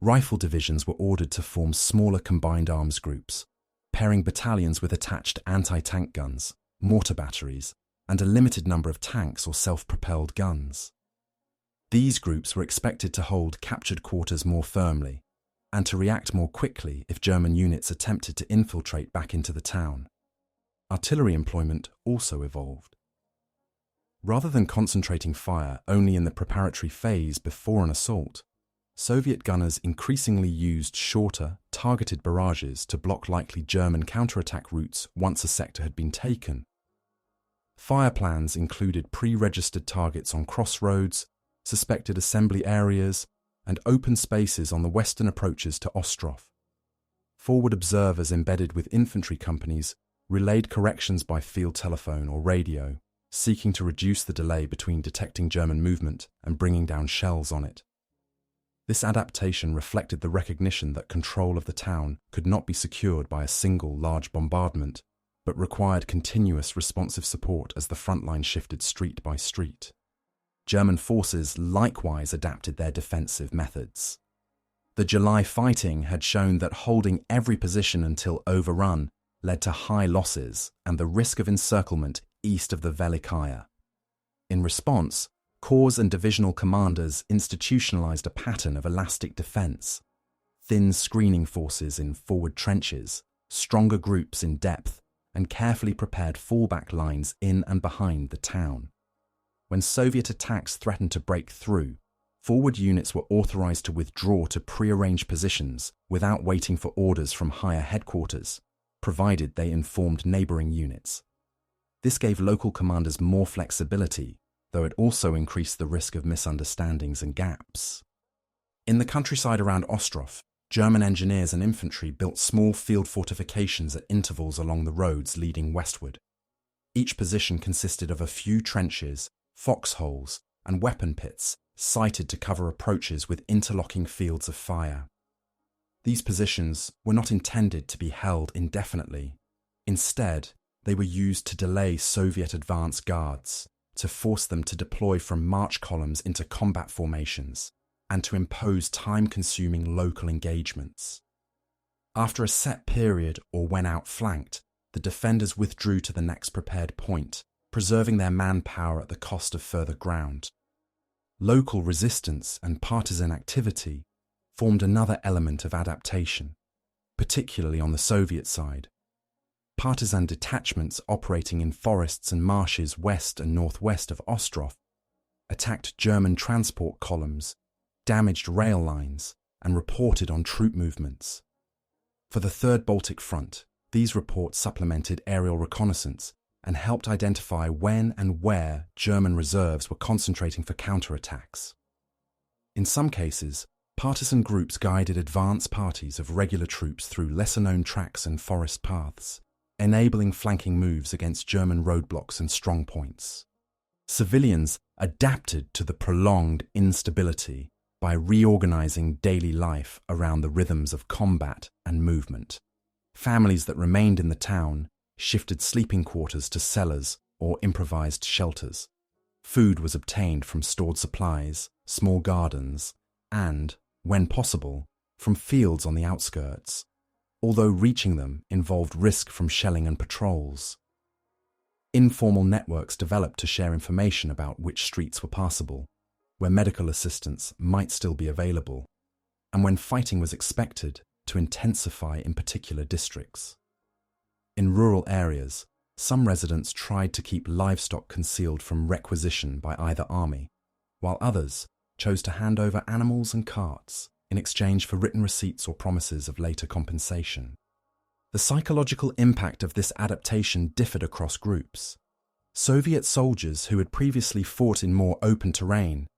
Rifle divisions were ordered to form smaller combined arms groups, pairing battalions with attached anti-tank guns, mortar batteries, and a limited number of tanks or self-propelled guns. These groups were expected to hold captured quarters more firmly and to react more quickly if German units attempted to infiltrate back into the town. Artillery employment also evolved. Rather than concentrating fire only in the preparatory phase before an assault, Soviet gunners increasingly used shorter, targeted barrages to block likely German counterattack routes once a sector had been taken. Fire plans included pre-registered targets on crossroads, suspected assembly areas, and open spaces on the western approaches to Ostrov. Forward observers embedded with infantry companies relayed corrections by field telephone or radio, seeking to reduce the delay between detecting German movement and bringing down shells on it. This adaptation reflected the recognition that control of the town could not be secured by a single large bombardment, but required continuous responsive support as the front line shifted street by street. German forces likewise adapted their defensive methods. The July fighting had shown that holding every position until overrun led to high losses and the risk of encirclement east of the WWII. In response, corps and divisional commanders institutionalized a pattern of elastic defense: thin screening forces in forward trenches, stronger groups in depth, and carefully prepared fallback lines in and behind the town. When Soviet attacks threatened to break through, forward units were authorized to withdraw to prearranged positions without waiting for orders from higher headquarters, provided they informed neighboring units. This gave local commanders more flexibility, though it also increased the risk of misunderstandings and gaps. In the countryside around Ostrov, German engineers and infantry built small field fortifications at intervals along the roads leading westward. Each position consisted of a few trenches, foxholes, and weapon pits sited to cover approaches with interlocking fields of fire. These positions were not intended to be held indefinitely. Instead, they were used to delay Soviet advance guards, to force them to deploy from march columns into combat formations, and to impose time-consuming local engagements. After a set period or when outflanked, the defenders withdrew to the next prepared point, preserving their manpower at the cost of further ground. Local resistance and partisan activity formed another element of adaptation, particularly on the Soviet side. Partisan detachments operating in forests and marshes west and northwest of Ostrov attacked German transport columns, damaged rail lines, and reported on troop movements. For the Third Baltic Front, these reports supplemented aerial reconnaissance and helped identify when and where German reserves were concentrating for counterattacks. In some cases, partisan groups guided advance parties of regular troops through lesser-known tracks and forest paths, enabling flanking moves against German roadblocks and strongpoints. Civilians adapted to the prolonged instability by reorganizing daily life around the rhythms of combat and movement. Families that remained in the town shifted sleeping quarters to cellars or improvised shelters. Food was obtained from stored supplies, small gardens, and, when possible, from fields on the outskirts, although reaching them involved risk from shelling and patrols. Informal networks developed to share information about which streets were passable, where medical assistance might still be available, and when fighting was expected to intensify in particular districts. In rural areas, some residents tried to keep livestock concealed from requisition by either army, while others chose to hand over animals and carts in exchange for written receipts or promises of later compensation. The psychological impact of this adaptation differed across groups. Soviet soldiers who had previously fought in more open terrain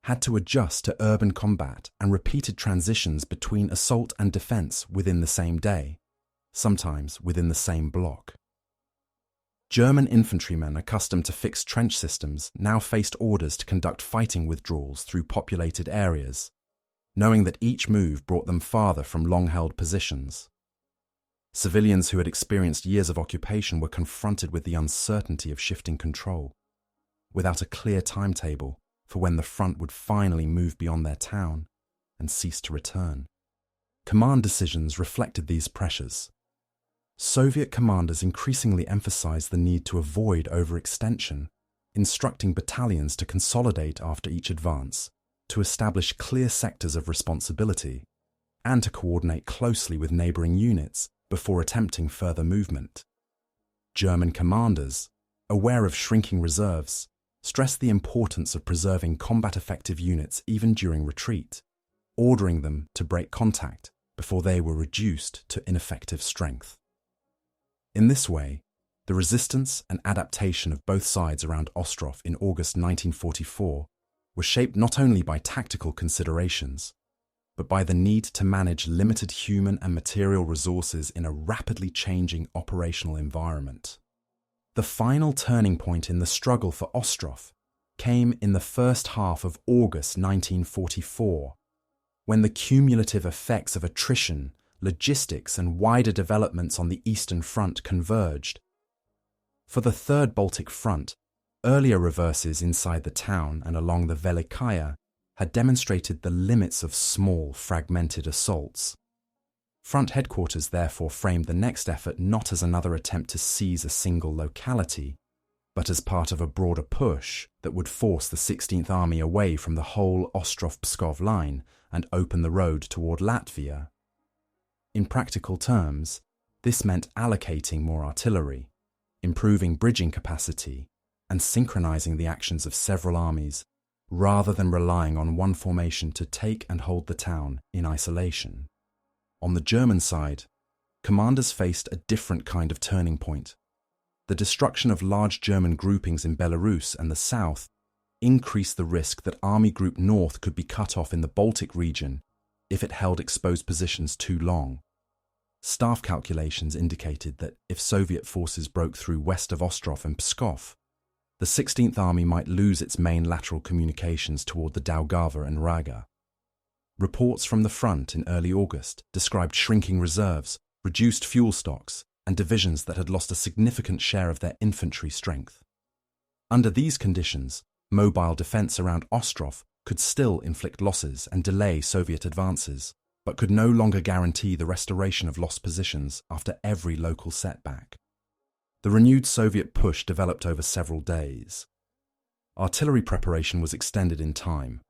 had to adjust to urban combat and repeated transitions between assault and defense within the same day, sometimes within the same block. German infantrymen accustomed to fixed trench systems now faced orders to conduct fighting withdrawals through populated areas, knowing that each move brought them farther from long-held positions. Civilians who had experienced years of occupation were confronted with the uncertainty of shifting control, without a clear timetable for when the front would finally move beyond their town and cease to return. Command decisions reflected these pressures. Soviet commanders increasingly emphasized the need to avoid overextension, instructing battalions to consolidate after each advance, to establish clear sectors of responsibility, and to coordinate closely with neighboring units before attempting further movement. German commanders, aware of shrinking reserves, stressed the importance of preserving combat-effective units even during retreat, ordering them to break contact before they were reduced to ineffective strength. In this way, the resistance and adaptation of both sides around Ostrov in August 1944 were shaped not only by tactical considerations, but by the need to manage limited human and material resources in a rapidly changing operational environment. The final turning point in the struggle for Ostrov came in the first half of August 1944, when the cumulative effects of attrition, logistics, and wider developments on the Eastern Front converged. For the Third Baltic Front, earlier reverses inside the town and along the WWII had demonstrated the limits of small, fragmented assaults. Front headquarters therefore framed the next effort not as another attempt to seize a single locality, but as part of a broader push that would force the 16th Army away from the whole Ostrov-Pskov line and open the road toward Latvia. In practical terms, this meant allocating more artillery, improving bridging capacity, and synchronizing the actions of several armies, rather than relying on one formation to take and hold the town in isolation. On the German side, commanders faced a different kind of turning point. The destruction of large German groupings in Belarus and the south increased the risk that Army Group North could be cut off in the Baltic region if it held exposed positions too long. Staff calculations indicated that if Soviet forces broke through west of Ostrov and Pskov, the 16th Army might lose its main lateral communications toward the Daugava and Raga. Reports from the front in early August described shrinking reserves, reduced fuel stocks, and divisions that had lost a significant share of their infantry strength. Under these conditions, mobile defense around Ostrov could still inflict losses and delay Soviet advances, but could no longer guarantee the restoration of lost positions after every local setback. The renewed Soviet push developed over several days. Artillery preparation was extended in time,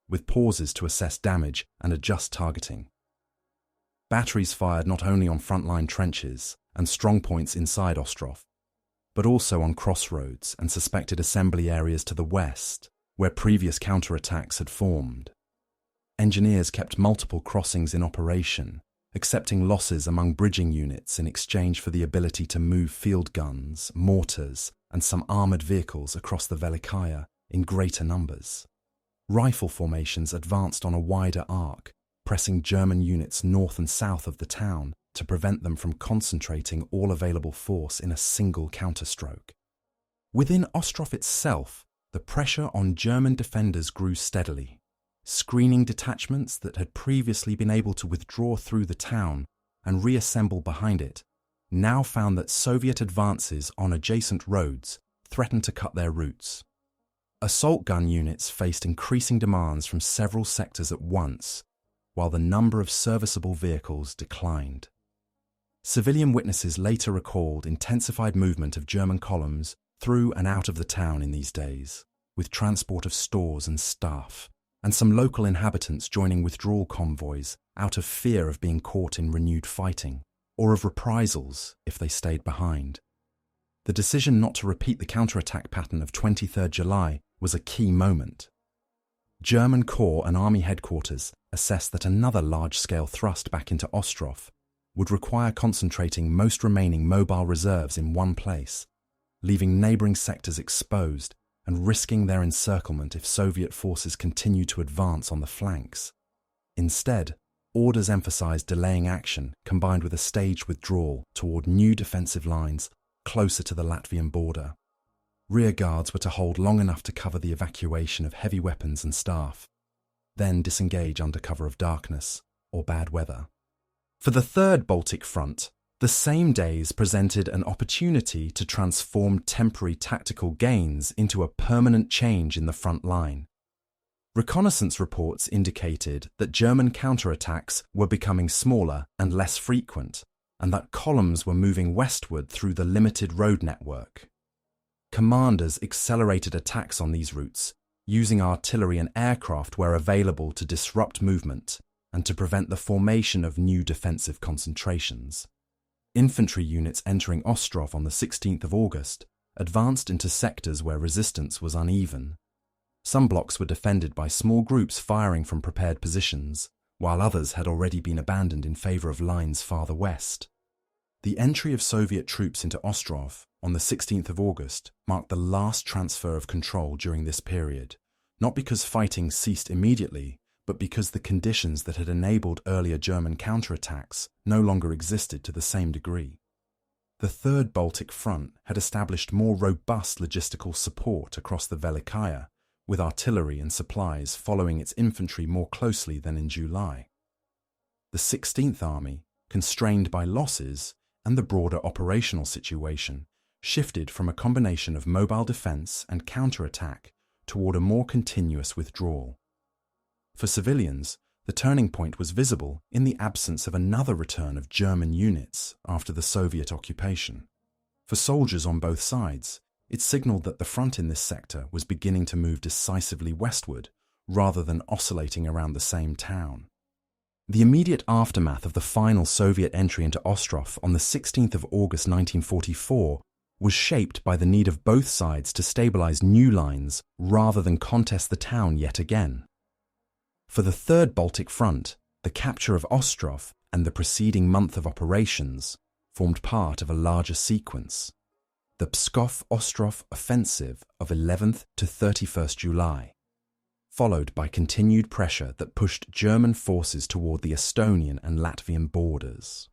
with pauses to assess damage and adjust targeting. Batteries fired not only on frontline trenches and strongpoints inside Ostrov, but also on crossroads and suspected assembly areas to the west, where previous counterattacks had formed. Engineers kept multiple crossings in operation, accepting losses among bridging units in exchange for the ability to move field guns, mortars, and some armoured vehicles across the WWII in greater numbers. Rifle formations advanced on a wider arc, pressing German units north and south of the town to prevent them from concentrating all available force in a single counterstroke. Within Ostrov itself, the pressure on German defenders grew steadily. Screening detachments that had previously been able to withdraw through the town and reassemble behind it now found that Soviet advances on adjacent roads threatened to cut their routes. Assault gun units faced increasing demands from several sectors at once, while the number of serviceable vehicles declined. Civilian witnesses later recalled intensified movement of German columns through and out of the town in these days, with transport of stores and staff, and some local inhabitants joining withdrawal convoys out of fear of being caught in renewed fighting, or of reprisals if they stayed behind. The decision not to repeat the counterattack pattern of 23 July was a key moment. German Corps and Army headquarters assessed that another large-scale thrust back into Ostrov would require concentrating most remaining mobile reserves in one place, leaving neighbouring sectors exposed and risking their encirclement if Soviet forces continued to advance on the flanks. Instead, orders emphasized delaying action combined with a staged withdrawal toward new defensive lines closer to the Latvian border. Rear guards were to hold long enough to cover the evacuation of heavy weapons and staff, then disengage under cover of darkness or bad weather. For the Third Baltic Front, The same days presented an opportunity to transform temporary tactical gains into a permanent change in the front line. Reconnaissance reports indicated that German counterattacks were becoming smaller and less frequent, and that columns were moving westward through the limited road network. Commanders accelerated attacks on these routes, using artillery and aircraft where available to disrupt movement and to prevent the formation of new defensive concentrations. Infantry units entering Ostrov on the 16th of August advanced into sectors where resistance was uneven. Some blocks were defended by small groups firing from prepared positions, while others had already been abandoned in favour of lines farther west. The entry of Soviet troops into Ostrov on the 16th of August marked the last transfer of control during this period, not because fighting ceased immediately, but because the conditions that had enabled earlier German counterattacks no longer existed to the same degree. The Third Baltic Front had established more robust logistical support across the WWII, with artillery and supplies following its infantry more closely than in July. The 16th Army, constrained by losses and the broader operational situation, shifted from a combination of mobile defence and counterattack toward a more continuous withdrawal. For civilians, the turning point was visible in the absence of another return of German units after the Soviet occupation. For soldiers on both sides, it signalled that the front in this sector was beginning to move decisively westward rather than oscillating around the same town. The immediate aftermath of the final Soviet entry into Ostrov on the 16th of August 1944 was shaped by the need of both sides to stabilise new lines rather than contest the town yet again. For the Third Baltic Front, the capture of Ostrov and the preceding month of operations formed part of a larger sequence. The Pskov-Ostrov offensive of 11th to 31st July, followed by continued pressure that pushed German forces toward the Estonian and Latvian borders.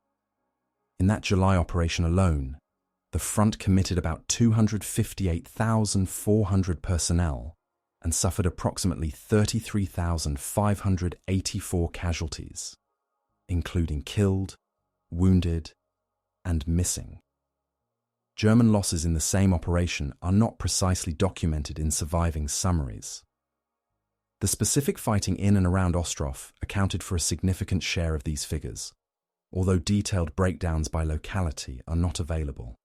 In that July operation alone, the front committed about 258,400 personnel and suffered approximately 33,584 casualties, including killed, wounded, and missing. German losses in the same operation are not precisely documented in surviving summaries. The specific fighting in and around Ostrov accounted for a significant share of these figures, although detailed breakdowns by locality are not available.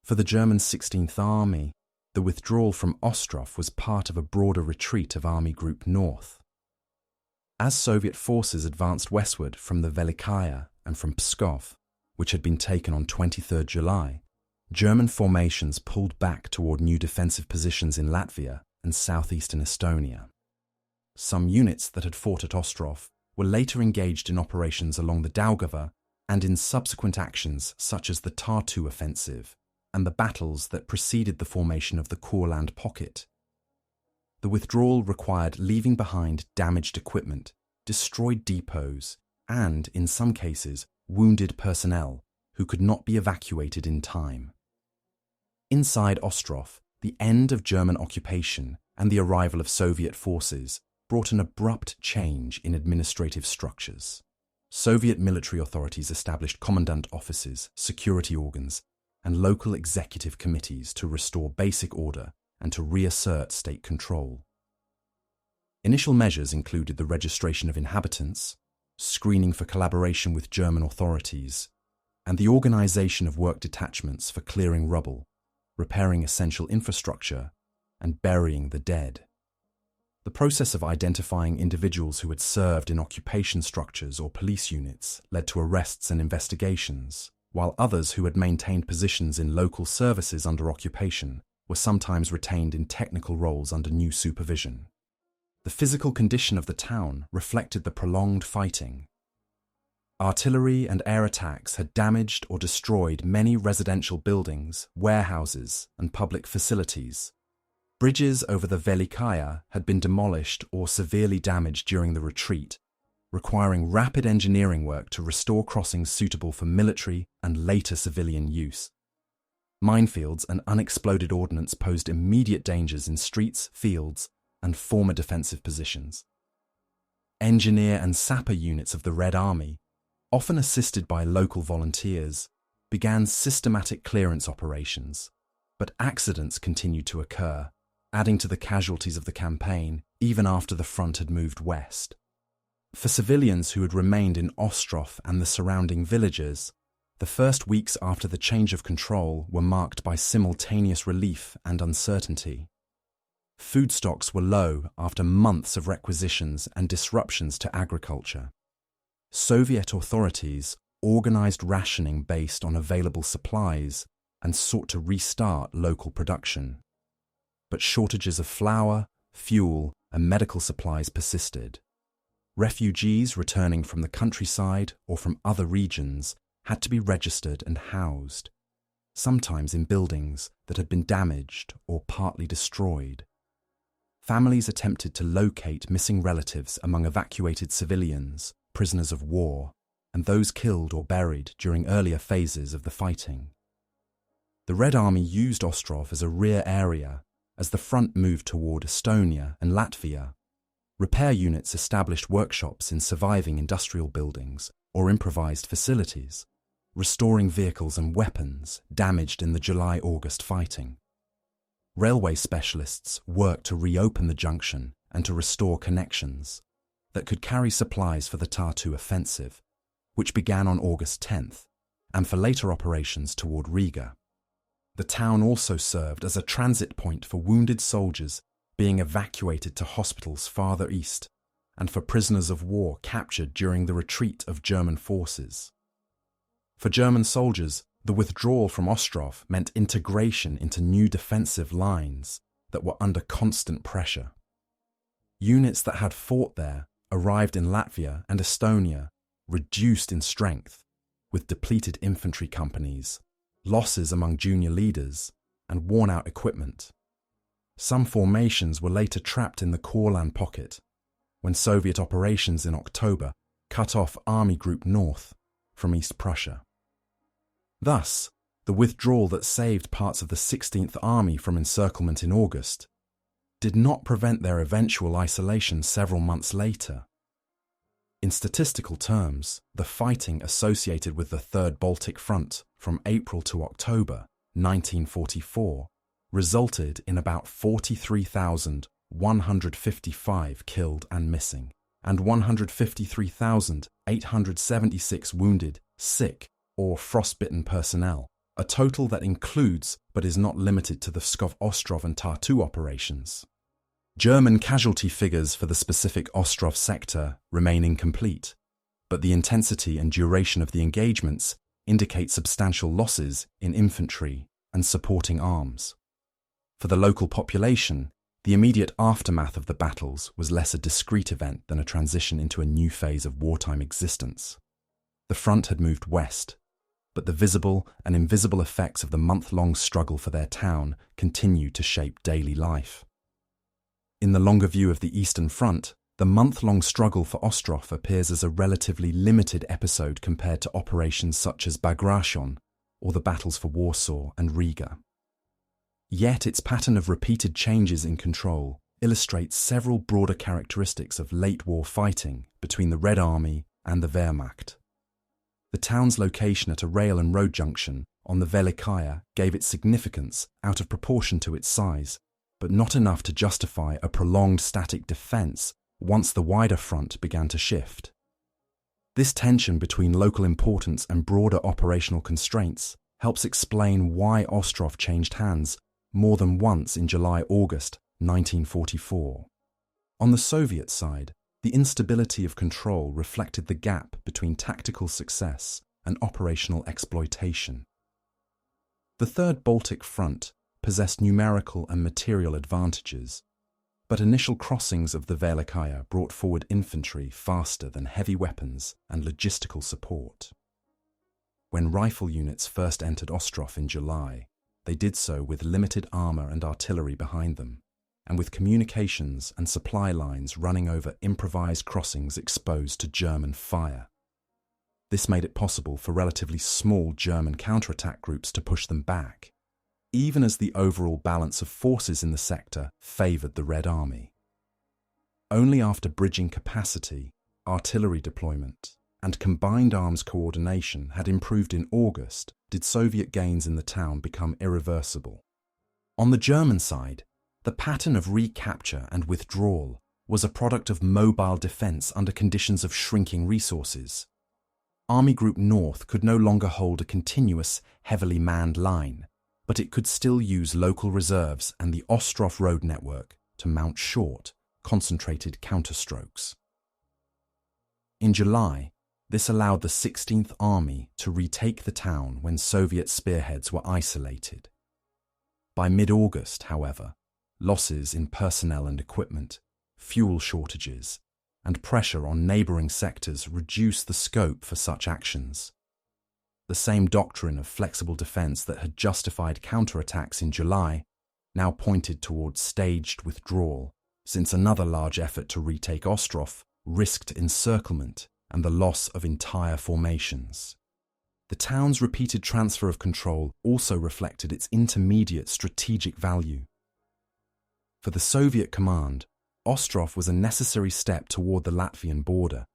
For the German 16th Army, the withdrawal from Ostrov was part of a broader retreat of Army Group North. As Soviet forces advanced westward from the WWII and from Pskov, which had been taken on 23rd July, German formations pulled back toward new defensive positions in Latvia and southeastern Estonia. Some units that had fought at Ostrov were later engaged in operations along the Daugava and in subsequent actions such as the Tartu offensive and the battles that preceded the formation of the Courland Pocket. The withdrawal required leaving behind damaged equipment, destroyed depots, and, in some cases, wounded personnel who could not be evacuated in time. Inside Ostrov, the end of German occupation and the arrival of Soviet forces brought an abrupt change in administrative structures. Soviet military authorities established commandant offices, security organs, and local executive committees to restore basic order and to reassert state control. Initial measures included the registration of inhabitants, screening for collaboration with German authorities, and the organization of work detachments for clearing rubble, repairing essential infrastructure, and burying the dead. The process of identifying individuals who had served in occupation structures or police units led to arrests and investigations, while others who had maintained positions in local services under occupation were sometimes retained in technical roles under new supervision. The physical condition of the town reflected the prolonged fighting. Artillery and air attacks had damaged or destroyed many residential buildings, warehouses, and public facilities. Bridges over the WWII had been demolished or severely damaged during the retreat, requiring rapid engineering work to restore crossings suitable for military and later civilian use. Minefields and unexploded ordnance posed immediate dangers in streets, fields, and former defensive positions. Engineer and sapper units of the Red Army, often assisted by local volunteers, began systematic clearance operations, but accidents continued to occur, adding to the casualties of the campaign even after the front had moved west. For civilians who had remained in Ostrov and the surrounding villages, the first weeks after the change of control were marked by simultaneous relief and uncertainty. Food stocks were low after months of requisitions and disruptions to agriculture. Soviet authorities organized rationing based on available supplies and sought to restart local production. But shortages of flour, fuel, and medical supplies persisted. Refugees returning from the countryside or from other regions had to be registered and housed, sometimes in buildings that had been damaged or partly destroyed. Families attempted to locate missing relatives among evacuated civilians, prisoners of war, and those killed or buried during earlier phases of the fighting. The Red Army used Ostrov as a rear area as the front moved toward Estonia and Latvia. Repair units established workshops in surviving industrial buildings or improvised facilities, restoring vehicles and weapons damaged in the July-August fighting. Railway specialists worked to reopen the junction and to restore connections that could carry supplies for the Tartu offensive, which began on August 10th, and for later operations toward Riga. The town also served as a transit point for wounded soldiers being evacuated to hospitals farther east, and for prisoners of war captured during the retreat of German forces. For German soldiers, the withdrawal from Ostrov meant integration into new defensive lines that were under constant pressure. Units that had fought there arrived in Latvia and Estonia, reduced in strength, with depleted infantry companies, losses among junior leaders, and worn-out equipment. Some formations were later trapped in the Courland pocket, when Soviet operations in October cut off Army Group North from East Prussia. Thus, the withdrawal that saved parts of the 16th Army from encirclement in August did not prevent their eventual isolation several months later. In statistical terms, the fighting associated with the Third Baltic Front from April to October 1944 resulted in about 43,155 killed and missing, and 153,876 wounded, sick, or frostbitten personnel, a total that includes but is not limited to the Pskov, Ostrov and Tartu operations. German casualty figures for the specific Ostrov sector remain incomplete, but the intensity and duration of the engagements indicate substantial losses in infantry and supporting arms. For the local population, the immediate aftermath of the battles was less a discrete event than a transition into a new phase of wartime existence. The front had moved west, but the visible and invisible effects of the month-long struggle for their town continued to shape daily life. In the longer view of the Eastern Front, the month-long struggle for Ostrov appears as a relatively limited episode compared to operations such as Bagration or the battles for Warsaw and Riga. Yet its pattern of repeated changes in control illustrates several broader characteristics of late-war fighting between the Red Army and the Wehrmacht. The town's location at a rail and road junction on the WWII gave it significance out of proportion to its size, but not enough to justify a prolonged static defence once the wider front began to shift. This tension between local importance and broader operational constraints helps explain why Ostrov changed hands more than once in July-August 1944. On the Soviet side, the instability of control reflected the gap between tactical success and operational exploitation. The Third Baltic Front possessed numerical and material advantages, but initial crossings of the WWII brought forward infantry faster than heavy weapons and logistical support. When rifle units first entered Ostrov in July, they did so with limited armour and artillery behind them, and with communications and supply lines running over improvised crossings exposed to German fire. This made it possible for relatively small German counterattack groups to push them back, even as the overall balance of forces in the sector favoured the Red Army. Only after bridging capacity, artillery deployment, and combined arms coordination had improved in August, did Soviet gains in the town become irreversible. On the German side, the pattern of recapture and withdrawal was a product of mobile defense under conditions of shrinking resources. Army Group North could no longer hold a continuous, heavily manned line, but it could still use local reserves and the Ostrov road network to mount short, concentrated counterstrokes. In July, this allowed the 16th Army to retake the town when Soviet spearheads were isolated. By mid-August, however, losses in personnel and equipment, fuel shortages, and pressure on neighbouring sectors reduced the scope for such actions. The same doctrine of flexible defence that had justified counterattacks in July now pointed towards staged withdrawal, since another large effort to retake Ostrov risked encirclement and the loss of entire formations. The town's repeated transfer of control also reflected its intermediate strategic value. For the Soviet command, Ostrov was a necessary step toward the Latvian border,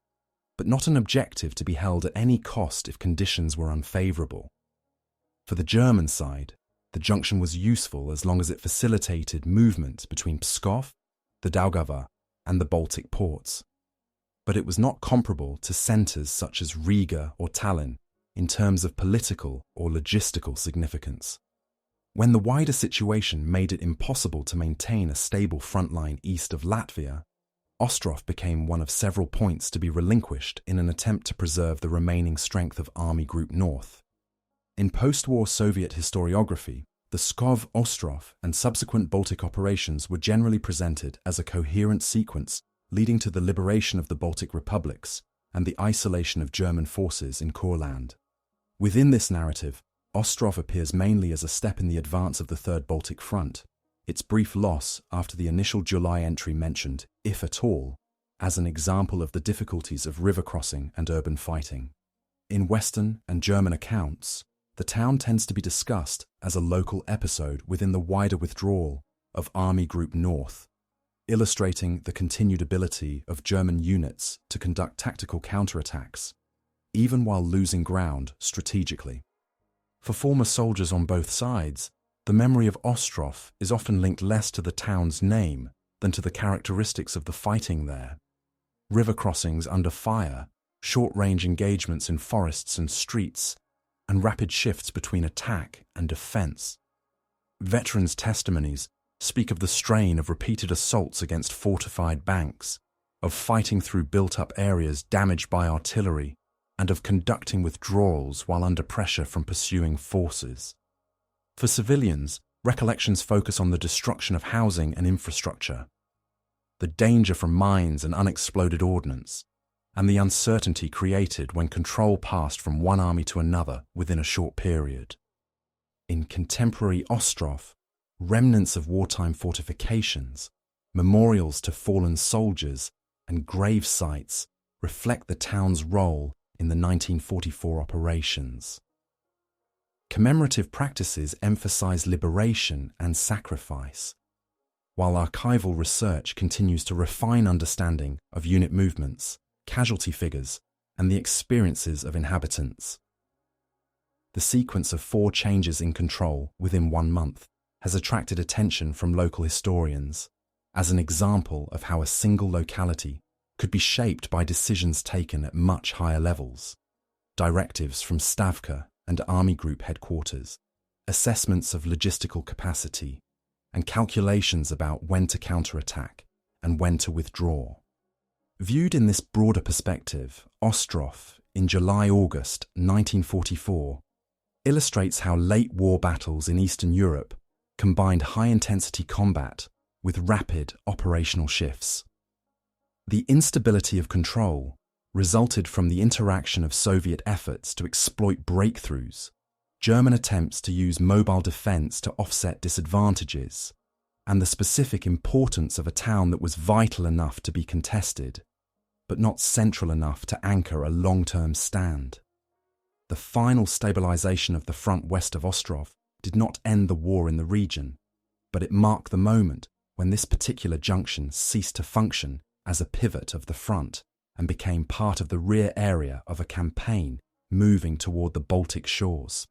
but not an objective to be held at any cost if conditions were unfavourable. For the German side, the junction was useful as long as it facilitated movement between Pskov, the Daugava, and the Baltic ports. But it was not comparable to centres such as Riga or Tallinn in terms of political or logistical significance. When the wider situation made it impossible to maintain a stable front line east of Latvia, Ostrov became one of several points to be relinquished in an attempt to preserve the remaining strength of Army Group North. In post-war Soviet historiography, the Pskov-Ostrov and subsequent Baltic operations were generally presented as a coherent sequence leading to the liberation of the Baltic republics and the isolation of German forces in Courland. Within this narrative, Ostrov appears mainly as a step in the advance of the Third Baltic Front, its brief loss after the initial July entry mentioned, if at all, as an example of the difficulties of river crossing and urban fighting. In Western and German accounts, the town tends to be discussed as a local episode within the wider withdrawal of Army Group North, illustrating the continued ability of German units to conduct tactical counterattacks, even while losing ground strategically. For former soldiers on both sides, the memory of Ostrov is often linked less to the town's name than to the characteristics of the fighting there. River crossings under fire, short-range engagements in forests and streets, and rapid shifts between attack and defence. Veterans' testimonies speak of the strain of repeated assaults against fortified banks, of fighting through built-up areas damaged by artillery, and of conducting withdrawals while under pressure from pursuing forces. For civilians, recollections focus on the destruction of housing and infrastructure, the danger from mines and unexploded ordnance, and the uncertainty created when control passed from one army to another within a short period. In contemporary Ostrov, remnants of wartime fortifications, memorials to fallen soldiers, and grave sites reflect the town's role in the 1944 operations. Commemorative practices emphasize liberation and sacrifice, while archival research continues to refine understanding of unit movements, casualty figures, and the experiences of inhabitants. The sequence of 4 changes in control within 1 month has attracted attention from local historians as an example of how a single locality could be shaped by decisions taken at much higher levels, directives from Stavka and Army Group headquarters, assessments of logistical capacity, and calculations about when to counterattack and when to withdraw. Viewed in this broader perspective, Ostrov, in July-August 1944, illustrates how late war battles in Eastern Europe combined high-intensity combat with rapid operational shifts. The instability of control resulted from the interaction of Soviet efforts to exploit breakthroughs, German attempts to use mobile defense to offset disadvantages, and the specific importance of a town that was vital enough to be contested, but not central enough to anchor a long-term stand. The final stabilization of the front west of Ostrov did not end the war in the region, but it marked the moment when this particular junction ceased to function as a pivot of the front and became part of the rear area of a campaign moving toward the Baltic shores.